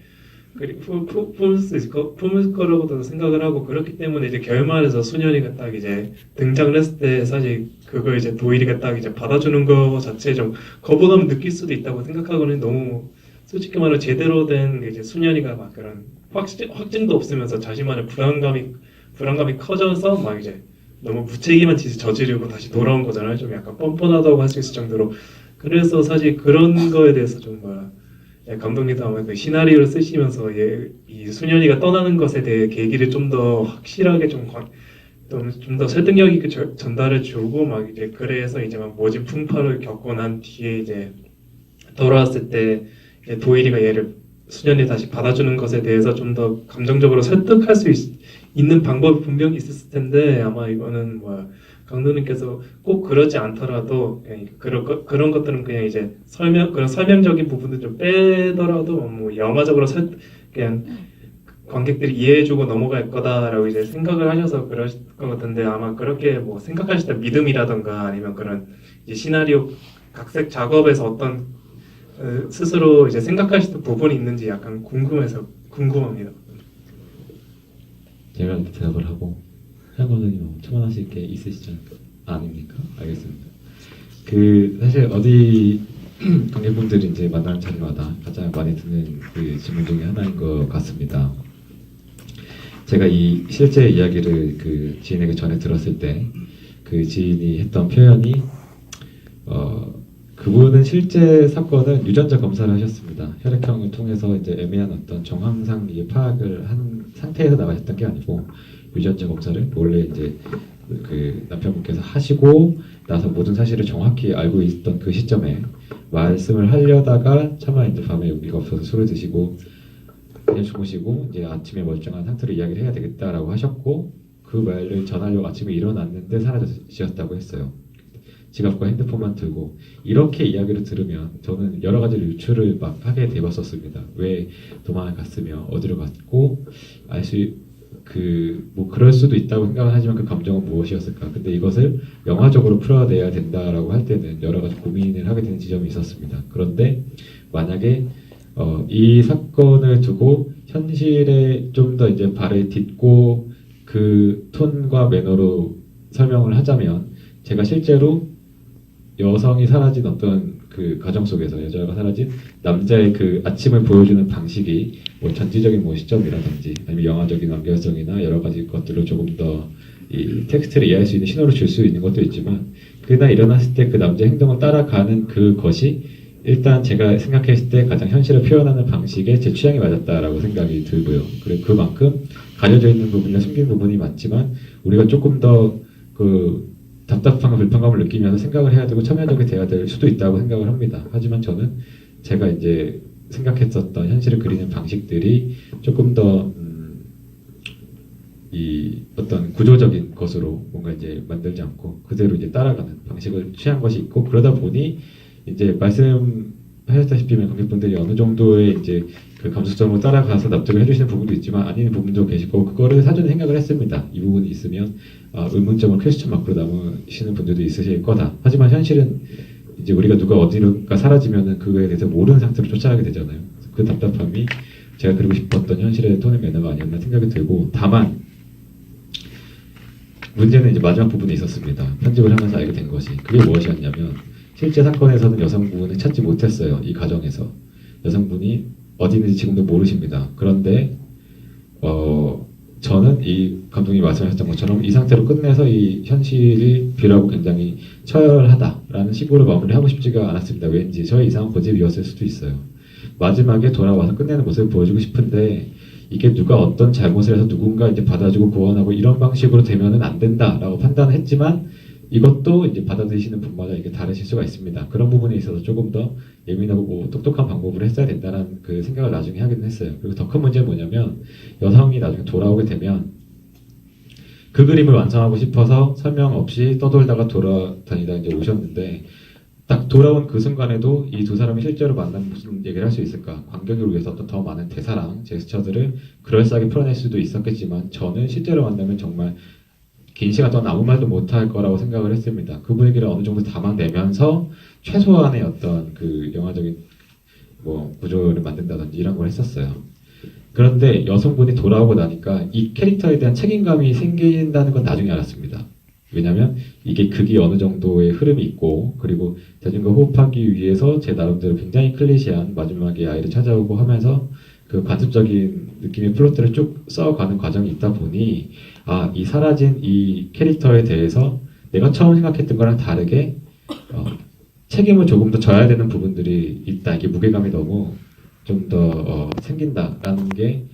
[SPEAKER 6] 품을 거라고도 생각을 하고, 그렇기 때문에 이제 결말에서 소년이가 딱 이제 등장을 했을 때 사실 그걸 이제 도일이가 딱 이제 받아주는 거 자체에 좀 거부감을 느낄 수도 있다고 생각하고는, 너무 솔직히 말하면 제대로 된 이제 소년이가 막 그런 확증도 없으면서 자신만의 불안감이 커져서 막 이제 너무 무책임한 짓을 저지르고 다시 돌아온 거잖아요. 좀 약간 뻔뻔하다고 할 수 있을 정도로. 그래서 사실 그런 거에 대해서 좀 감독님도 아마 그 시나리오를 쓰시면서 이 수년이가 떠나는 것에 대해 계기를 좀 더 확실하게 좀 더 설득력 있게 전달해 주고 막 이제 그래서 이제 막 모진 풍파를 겪고 난 뒤에 이제 돌아왔을 때 이제 도일이가 얘를 수년이 다시 받아주는 것에 대해서 좀 더 감정적으로 설득할 수 있는 방법이 분명히 있었을 텐데 아마 이거는 강도님께서 꼭 그러지 않더라도 그냥 그런 것들은 그냥 이제 그런 설명적인 부분들 좀 빼더라도 뭐 영화적으로 그냥 관객들이 이해해주고 넘어갈 거다라고 이제 생각을 하셔서 그러실 것 같은데 아마 그렇게 뭐 생각하실 때 믿음이라던가 아니면 그런 이제 시나리오 각색 작업에서 어떤 스스로 이제 생각하시는 부분이 있는지 약간 궁금합니다.
[SPEAKER 1] 제가 이렇게 대답을 하고 현 감독님 첨언하실 게 있으시죠? 아닙니까? 알겠습니다. 사실 어디 관객분들이 이제 만나는 자리마다 가장 많이 듣는 그 질문 중에 하나인 것 같습니다. 제가 이 실제 이야기를 그 지인에게 전해 들었을 때 그 지인이 했던 표현이 그분은 실제 사건을 유전자 검사를 하셨습니다. 혈액형을 통해서 이제 애매한 어떤 정황상 파악을 한 상태에서 나가셨던 게 아니고 유전자 검사를 원래 이제 그 남편분께서 하시고 나서 모든 사실을 정확히 알고 있던 그 시점에 말씀을 하려다가 차마 이제 밤에 용기가 없어서 술을 드시고 그냥 주무시고 이제 아침에 멀쩡한 상태로 이야기를 해야 되겠다라고 하셨고 그 말을 전하려고 아침에 일어났는데 사라지셨다고 했어요. 지갑과 핸드폰만 들고 이렇게 이야기를 들으면 저는 여러 가지를 유추를 막 하게 되었었습니다. 왜 도망을 갔으며 어디로 갔고 뭐 그럴 수도 있다고 생각은 하지만 그 감정은 무엇이었을까? 근데 이것을 영화적으로 풀어내야 된다라고 할 때는 여러 가지 고민을 하게 되는 지점이 있었습니다. 그런데 만약에 이 사건을 두고 현실에 좀 더 이제 발을 딛고 그 톤과 매너로 설명을 하자면 제가 실제로 여성이 사라진 어떤 그 가정 속에서 여자가 사라진 남자의 그 아침을 보여주는 방식이 뭐 전지적인 뭐 시점이라든지 아니면 영화적인 완결성이나 여러 가지 것들로 조금 더 이 텍스트를 이해할 수 있는 신호를 줄 수 있는 것도 있지만 그날 일어났을 때 그 남자의 행동을 따라가는 그것이 일단 제가 생각했을 때 가장 현실을 표현하는 방식에 제 취향이 맞았다라고 생각이 들고요. 그리고 그만큼 가려져 있는 부분이나 숨긴 부분이 많지만 우리가 조금 더 그 답답함과 불편감을 느끼면서 생각을 해야 되고 참여적이 돼야 될 수도 있다고 생각을 합니다. 하지만 저는 제가 이제 생각했었던 현실을 그리는 방식들이 조금 더 이 어떤 구조적인 것으로 뭔가 이제 만들지 않고 그대로 이제 따라가는 방식을 취한 것이 있고 그러다 보니 이제 말씀하셨다시피 관객분들이 어느 정도의 이제 그 감수성으로 따라가서 납득을 해주시는 부분도 있지만 아닌 부분도 계시고 그거를 사전에 생각을 했습니다. 이 부분이 있으면 의문점을 퀘스천 마크로 남으시는 분들도 있으실 거다. 하지만 현실은 이제 우리가 누가 어디론가 사라지면은 그거에 대해서 모르는 상태로 쫓아가게 되잖아요. 그 답답함이 제가 그리고 싶었던 현실의 톤의 매너가 아니었나 생각이 들고 다만 문제는 이제 마지막 부분에 있었습니다. 편집을 하면서 알게 된 것이 그게 무엇이었냐면 실제 사건에서는 여성분을 찾지 못했어요. 이 과정에서 여성분이 어디 있는지 지금도 모르십니다. 그런데 저는 이 감독님이 말씀하셨던 것처럼 이 상태로 끝내서 이 현실이 비라고 굉장히 처열하다라는 식으로 마무리하고 싶지가 않았습니다. 왠지 저의 이상한 고집이었을 수도 있어요. 마지막에 돌아와서 끝내는 모습을 보여주고 싶은데 이게 누가 어떤 잘못을 해서 누군가 이제 받아주고 구원하고 이런 방식으로 되면은 안 된다라고 판단을 했지만 이것도 이제 받아들이시는 분마다 이게 다르실 수가 있습니다. 그런 부분에 있어서 조금 더 예민하고 뭐 똑똑한 방법으로 했어야 된다는 그 생각을 나중에 하긴 했어요. 그리고 더 큰 문제는 뭐냐면 여성이 나중에 돌아오게 되면 그 그림을 완성하고 싶어서 설명 없이 떠돌다가 돌아다니다 이제 오셨는데 딱 돌아온 그 순간에도 이 두 사람이 실제로 만나면 무슨 얘기를 할 수 있을까? 관객을 위해서 어떤 더 많은 대사랑 제스처들을 그럴싸하게 풀어낼 수도 있었겠지만 저는 실제로 만나면 정말 긴 시간 동안 아무 말도 못할 거라고 생각을 했습니다. 그 분위기를 어느 정도 담아내면서 최소한의 어떤 그 영화적인 뭐 구조를 만든다든지 이런 걸 했었어요. 그런데 여성분이 돌아오고 나니까 이 캐릭터에 대한 책임감이 생긴다는 건 나중에 알았습니다. 왜냐면 이게 극이 어느 정도의 흐름이 있고 그리고 대중과 호흡하기 위해서 제 나름대로 굉장히 클리시한 마지막에 아이를 찾아오고 하면서 그 관습적인 느낌의 플롯들을 쭉 써가는 과정이 있다 보니 이 사라진 이 캐릭터에 대해서 내가 처음 생각했던 거랑 다르게 책임을 조금 더 져야 되는 부분들이 있다. 이게 무게감이 너무 좀 더 생긴다라는 게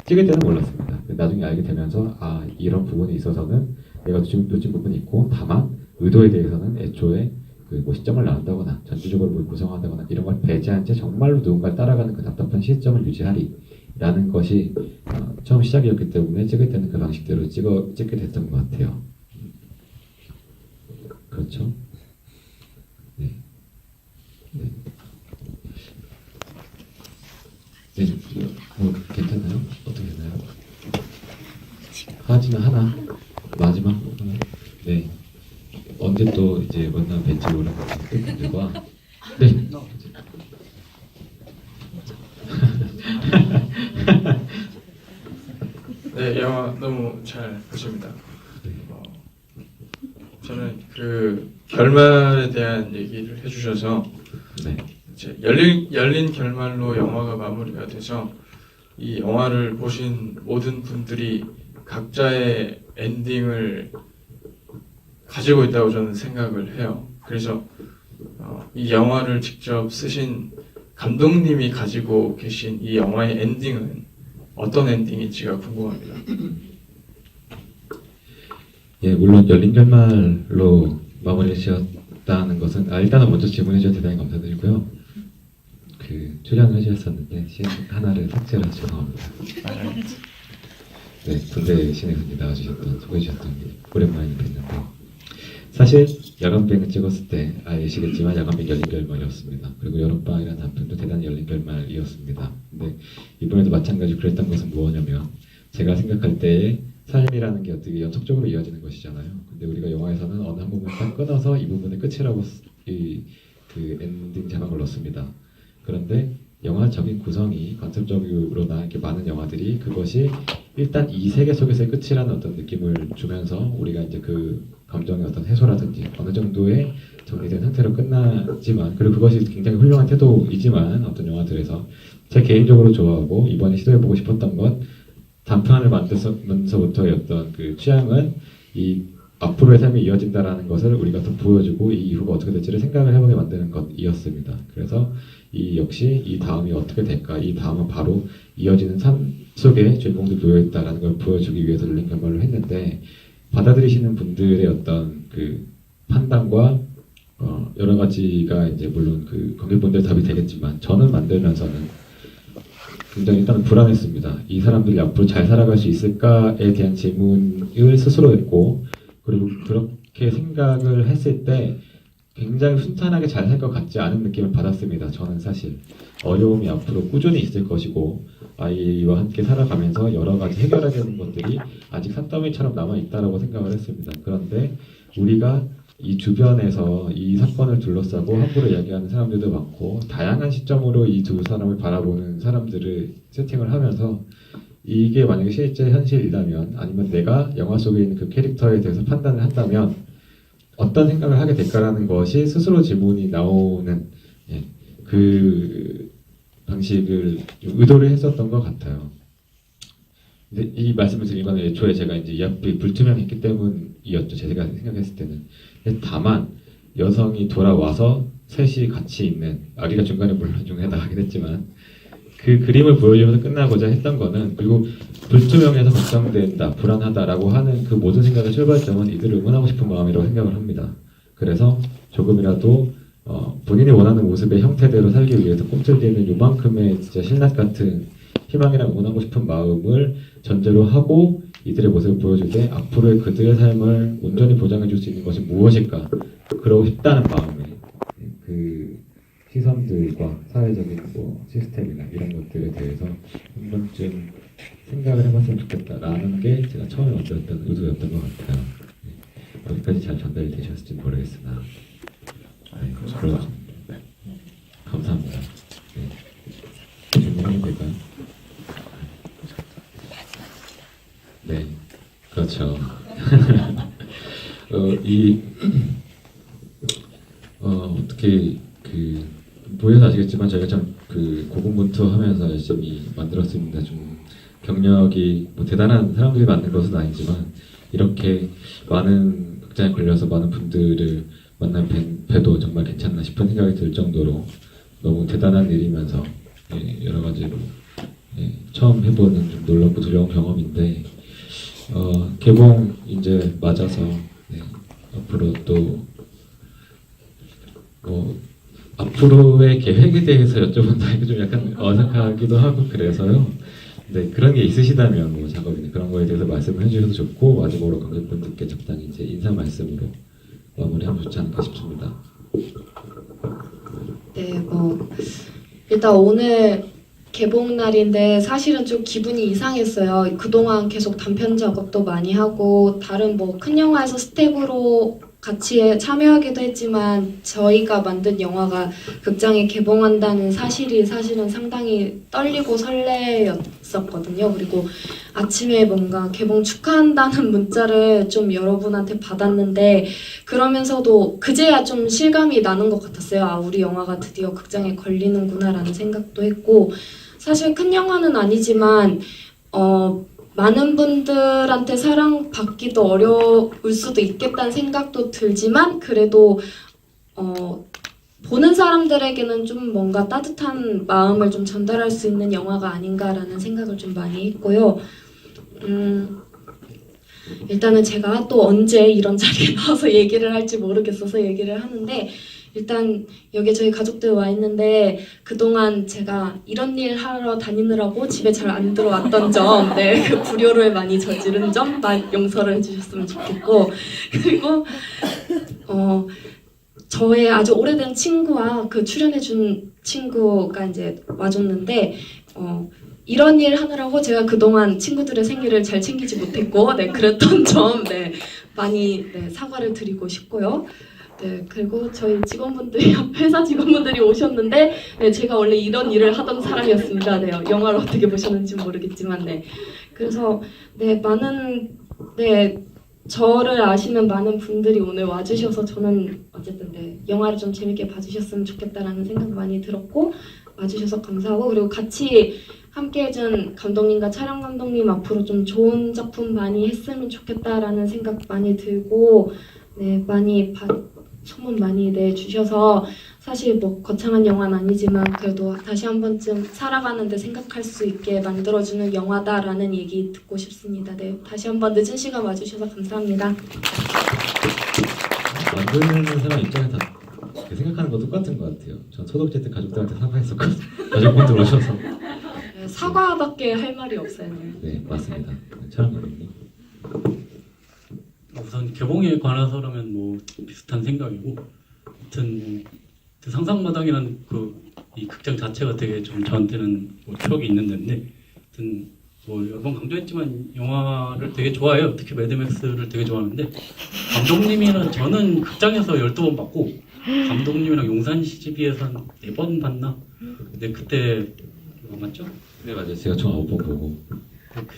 [SPEAKER 1] 찍을 때는 몰랐습니다. 나중에 알게 되면서 이런 부분이 있어서는 내가 놓친 부분이 있고, 다만 의도에 대해서는 애초에 뭐 시점을 나눈다거나 전체적으로 뭘 구성한다거나 이런 걸 배제한 채 정말로 누군가를 따라가는 그 답답한 시점을 유지하리라는 것이 처음 시작이었기 때문에 찍을 때는 그 방식대로 찍게 됐던 것 같아요. 그렇죠? 네. 네. 네, 뭐 괜찮나요? 어떻게 되나요? 하지만 하나 마지막 하나. 네. 언제 또 이제 만나 뵐지 모르는 분들과 네.
[SPEAKER 7] 네, 영화 너무 잘 보십니다. 저는 그 결말에 대한 얘기를 해주셔서
[SPEAKER 1] 네.
[SPEAKER 7] 이제 열린 결말로 영화가 마무리가 돼서 이 영화를 보신 모든 분들이 각자의 엔딩을 가지고 있다고 저는 생각을 해요. 그래서 이 영화를 직접 쓰신 감독님이 가지고 계신 이 영화의 엔딩은 어떤 엔딩인지가 궁금합니다.
[SPEAKER 1] 예, 물론 열린 결말로 마무리를 지었다는 것은 일단은 먼저 질문해 주셔서 대단히 감사드리고요. 출연을 해주셨었는데 씬 하나를 삭제를 죄송합니다. 네, 군대 신에서 나와주셨던 소개해 주셨던 게 오랜만에 뵀는데 사실 야간뱅을 찍었을 때 아시겠지만 야간뱅 열린 결말이었습니다. 그리고 여름방이라는 단편도 대단히 열린 결말이었습니다. 근데 이번에도 마찬가지로 그랬던 것은 무엇이냐면 제가 생각할 때에 삶이라는 게 어떻게 연속적으로 이어지는 것이잖아요. 근데 우리가 영화에서는 어느 한 부분을 딱 끊어서 이 부분을 끝이라고 그 엔딩 자막을 넣습니다. 그런데 영화적인 구성이 컨셉적으로나 이렇게 많은 영화들이 그것이 일단 이 세계 속에서의 끝이라는 어떤 느낌을 주면서 우리가 이제 그 감정의 어떤 해소라든지 어느 정도의 정리된 상태로 끝나지만, 그리고 그것이 굉장히 훌륭한 태도이지만 어떤 영화들에서 제 개인적으로 좋아하고 이번에 시도해보고 싶었던 것, 단편을 만들면서부터의 어떤 그 취향은 이 앞으로의 삶이 이어진다라는 것을 우리가 더 보여주고 이 이후가 어떻게 될지를 생각을 해보게 만드는 것이었습니다. 그래서 이 역시 이 다음이 어떻게 될까, 이 다음은 바로 이어지는 삶 속에 주인공들이 놓여있다라는 걸 보여주기 위해서 열린 결말로 했는데, 받아들이시는 분들의 어떤 그 판단과 여러 가지가 이제 물론 그 관객분들의 답이 되겠지만, 저는 만들면서는 굉장히 일단은 불안했습니다. 이 사람들이 앞으로 잘 살아갈 수 있을까에 대한 질문을 스스로 했고, 그리고 그렇게 생각을 했을 때 굉장히 순탄하게 잘 살 것 같지 않은 느낌을 받았습니다. 저는 사실 어려움이 앞으로 꾸준히 있을 것이고 아이와 함께 살아가면서 여러 가지 해결해야 되는 것들이 아직 산더미처럼 남아있다라고 생각을 했습니다. 그런데 우리가 이 주변에서 이 사건을 둘러싸고 함부로 이야기하는 사람들도 많고 다양한 시점으로 이 두 사람을 바라보는 사람들을 세팅을 하면서 이게 만약에 실제 현실이라면, 아니면 내가 영화 속에 있는 그 캐릭터에 대해서 판단을 한다면 어떤 생각을 하게 될까라는 것이 스스로 질문이 나오는 그 방식을 좀 의도를 했었던 것 같아요. 근데 이 말씀을 드린 건 애초에 제가 이제 이 앞이 불투명했기 때문이었죠. 제가 생각했을 때는. 다만 여성이 돌아와서 셋이 같이 있는, 아기가 중간에 물론 중간에 나가긴 했지만 그 그림을 보여주면서 끝나고자 했던 거는, 그리고 불투명해서 걱정된다, 불안하다라고 하는 그 모든 생각의 출발점은 이들을 응원하고 싶은 마음이라고 생각을 합니다. 그래서 조금이라도 본인이 원하는 모습의 형태대로 살기 위해서 꿈틀대는 요만큼의 진짜 신라 같은 희망이랑 응원하고 싶은 마음을 전제로 하고 이들의 모습을 보여줄 때 앞으로의 그들의 삶을 온전히 보장해 줄 수 있는 것이 무엇일까, 그러고 싶다는 마음에 그 시선들과 사회적인 뭐 시스템이나 이런 것들에 대해서 한 번쯤 생각을 해봤으면 좋겠다라는 게 제가 처음에 만들었던 의도였던 것 같아요. 어디까지 잘 전달이 되셨을지 모르겠으나
[SPEAKER 7] 감사합니다.
[SPEAKER 1] 감사합니다. 질문하면 될까요? 네, 그렇죠. 어떻게 보여서 아시겠지만 저희가 참 그 고군분투하면서 열심히 만들었습니다. 좀 경력이 뭐 대단한 사람들이 만든 것은 아니지만 이렇게 많은 극장에 걸려서 많은 분들을 뵈도 정말 괜찮나 싶은 생각이 들 정도로 너무 대단한 일이면서 여러 가지로 처음 해보는 좀 놀랍고 두려운 경험인데 개봉 이제 맞아서 앞으로 또 앞으로의 계획에 대해서 여쭤본다니까 좀 약간 어색하기도 하고 그래서요. 네, 그런 게 있으시다면 뭐 작업이나 그런 거에 대해서 말씀을 해주셔도 좋고 마지막으로 관객분들께 적당히 이제 인사 말씀으로 마무리하면 좋지 않을까 싶습니다.
[SPEAKER 2] 네, 일단 오늘 개봉 날인데 사실은 좀 기분이 이상했어요. 그동안 계속 단편 작업도 많이 하고 다른 큰 영화에서 스텝으로 같이 참여하기도 했지만 저희가 만든 영화가 극장에 개봉한다는 사실이 사실은 상당히 떨리고 설레였었거든요. 그리고 아침에 뭔가 개봉 축하한다는 문자를 좀 여러분한테 받았는데 그러면서도 그제야 좀 실감이 나는 것 같았어요. 아, 우리 영화가 드디어 극장에 걸리는구나라는 생각도 했고 사실 큰 영화는 아니지만 많은 분들한테 사랑받기도 어려울 수도 있겠다는 생각도 들지만 그래도 보는 사람들에게는 좀 뭔가 따뜻한 마음을 좀 전달할 수 있는 영화가 아닌가라는 생각을 좀 많이 했고요. 일단은 제가 또 언제 이런 자리에 나와서 얘기를 할지 모르겠어서 얘기를 하는데 일단 여기 저희 가족들 와 있는데 그동안 제가 이런 일 하러 다니느라고 집에 잘 안 들어왔던 점, 그 불효를 많이 저지른 점 용서를 해주셨으면 좋겠고 그리고 저의 아주 오래된 친구와 그 출연해준 친구가 이제 와줬는데 이런 일 하느라고 제가 그동안 친구들의 생일을 잘 챙기지 못했고 그랬던 점 많이 사과를 드리고 싶고요. 그리고 저희 직원분들이 회사 직원분들이 오셨는데 제가 원래 이런 일을 하던 사람이었습니다. 영화를 어떻게 보셨는지 모르겠지만 그래서 많은 저를 아시는 많은 분들이 오늘 와주셔서 저는 어쨌든 영화를 좀 재밌게 봐주셨으면 좋겠다라는 생각 많이 들었고 와주셔서 감사하고 그리고 같이 함께 해준 감독님과 촬영 감독님 앞으로 좀 좋은 작품 많이 했으면 좋겠다라는 생각 많이 들고 많이 소문 많이 내주셔서 사실 거창한 영화는 아니지만 그래도 다시 한 번쯤 살아가는데 생각할 수 있게 만들어주는 영화다라는 얘기 듣고 싶습니다. 다시 한 번 늦은 시간 와주셔서 감사합니다.
[SPEAKER 1] 만드는 사람 입장에 다 생각하는 거 똑같은 것 같아요. 전 소독제 때 가족들한테 사과했었거든요. 가족분들 오셔서.
[SPEAKER 2] 사과밖에 할 말이 없어요.
[SPEAKER 1] 네, 맞습니다. 촬영 감독님.
[SPEAKER 3] 우선 개봉에 관해서라면 비슷한 생각이고, 아무튼 상상마당이라는 이 극장 자체가 되게 좀 저한테는 추억이 있는 데인데, 아무튼 여러 번 강조했지만 영화를 되게 좋아해요. 특히 매드맥스를 되게 좋아하는데 감독님이랑 저는 극장에서 12번 봤고 감독님이랑 용산 CGV에서 한 4번 봤나? 근데 그때 맞죠?
[SPEAKER 1] 네, 맞아요. 제가 총 9번 보고.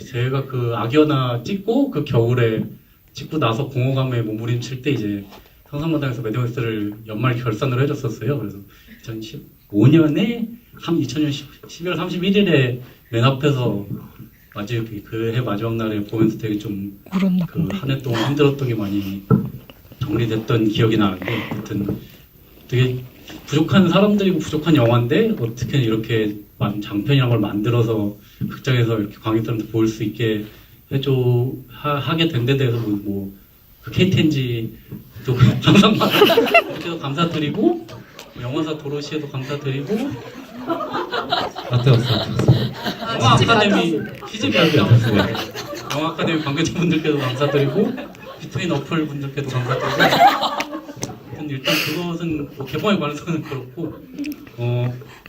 [SPEAKER 3] 제가 악연아 찍고 그 겨울에 찍고 나서 공허감에 몸부림칠 때 이제 상상마당에서 매드맥스를 연말 결산을 해줬었어요. 그래서 2015년에 2000년 12월 31일에 맨 앞에서 그 해 마지막 날에 보면서 되게 좀 한 해 동안 힘들었던 게 많이 정리됐던 기억이 나는데 아무튼 되게 부족한 사람들이고 부족한 영화인데 어떻게 이렇게 장편이란 걸 만들어서 극장에서 이렇게 관객들한테 보일 수 있게 하게 된 데 대해서 그 KTNG도 항상 이렇게도 감사드리고 영화사 도로시에도 감사드리고 영화 아카데미 영화 아카데미 관계자분들께도 감사드리고 비트윈 어플 분들께도 감사드리고 일단 그것은 개봉에 관해서는 그렇고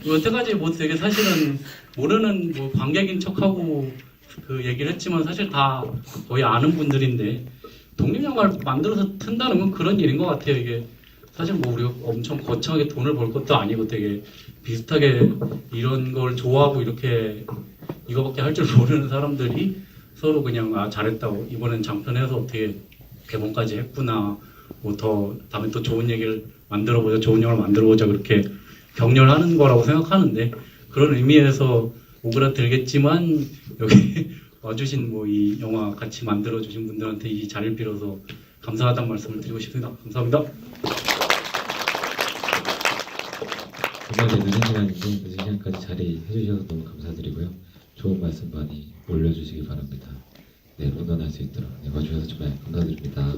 [SPEAKER 3] 여태까지 되게 사실은 모르는 관객인 척하고 그 얘기를 했지만 사실 다 거의 아는 분들인데 독립영화를 만들어서 튼다는 건 그런 일인 것 같아요. 이게 사실 우리가 엄청 거창하게 돈을 벌 것도 아니고 되게 비슷하게 이런 걸 좋아하고 이렇게 이거밖에 할 줄 모르는 사람들이 서로 그냥 잘했다고 이번엔 장편해서 어떻게 개봉까지 했구나 더 다음에 또 좋은 얘기를 만들어보자 좋은 영화를 만들어보자 그렇게 격려하는 거라고 생각하는데 그런 의미에서 오그라들겠지만 여기 와주신 뭐 이 영화 같이 만들어주신 분들한테 이 자리를 빌어서 감사하다는 말씀을 드리고 싶습니다. 감사합니다.
[SPEAKER 1] 정말 늦은 시간인데 늦은 시간까지 자리 해주셔서 너무 감사드리고요. 좋은 말씀 많이 올려주시기 바랍니다. 네, 응원할 수 있도록 와주셔서 정말 감사드립니다.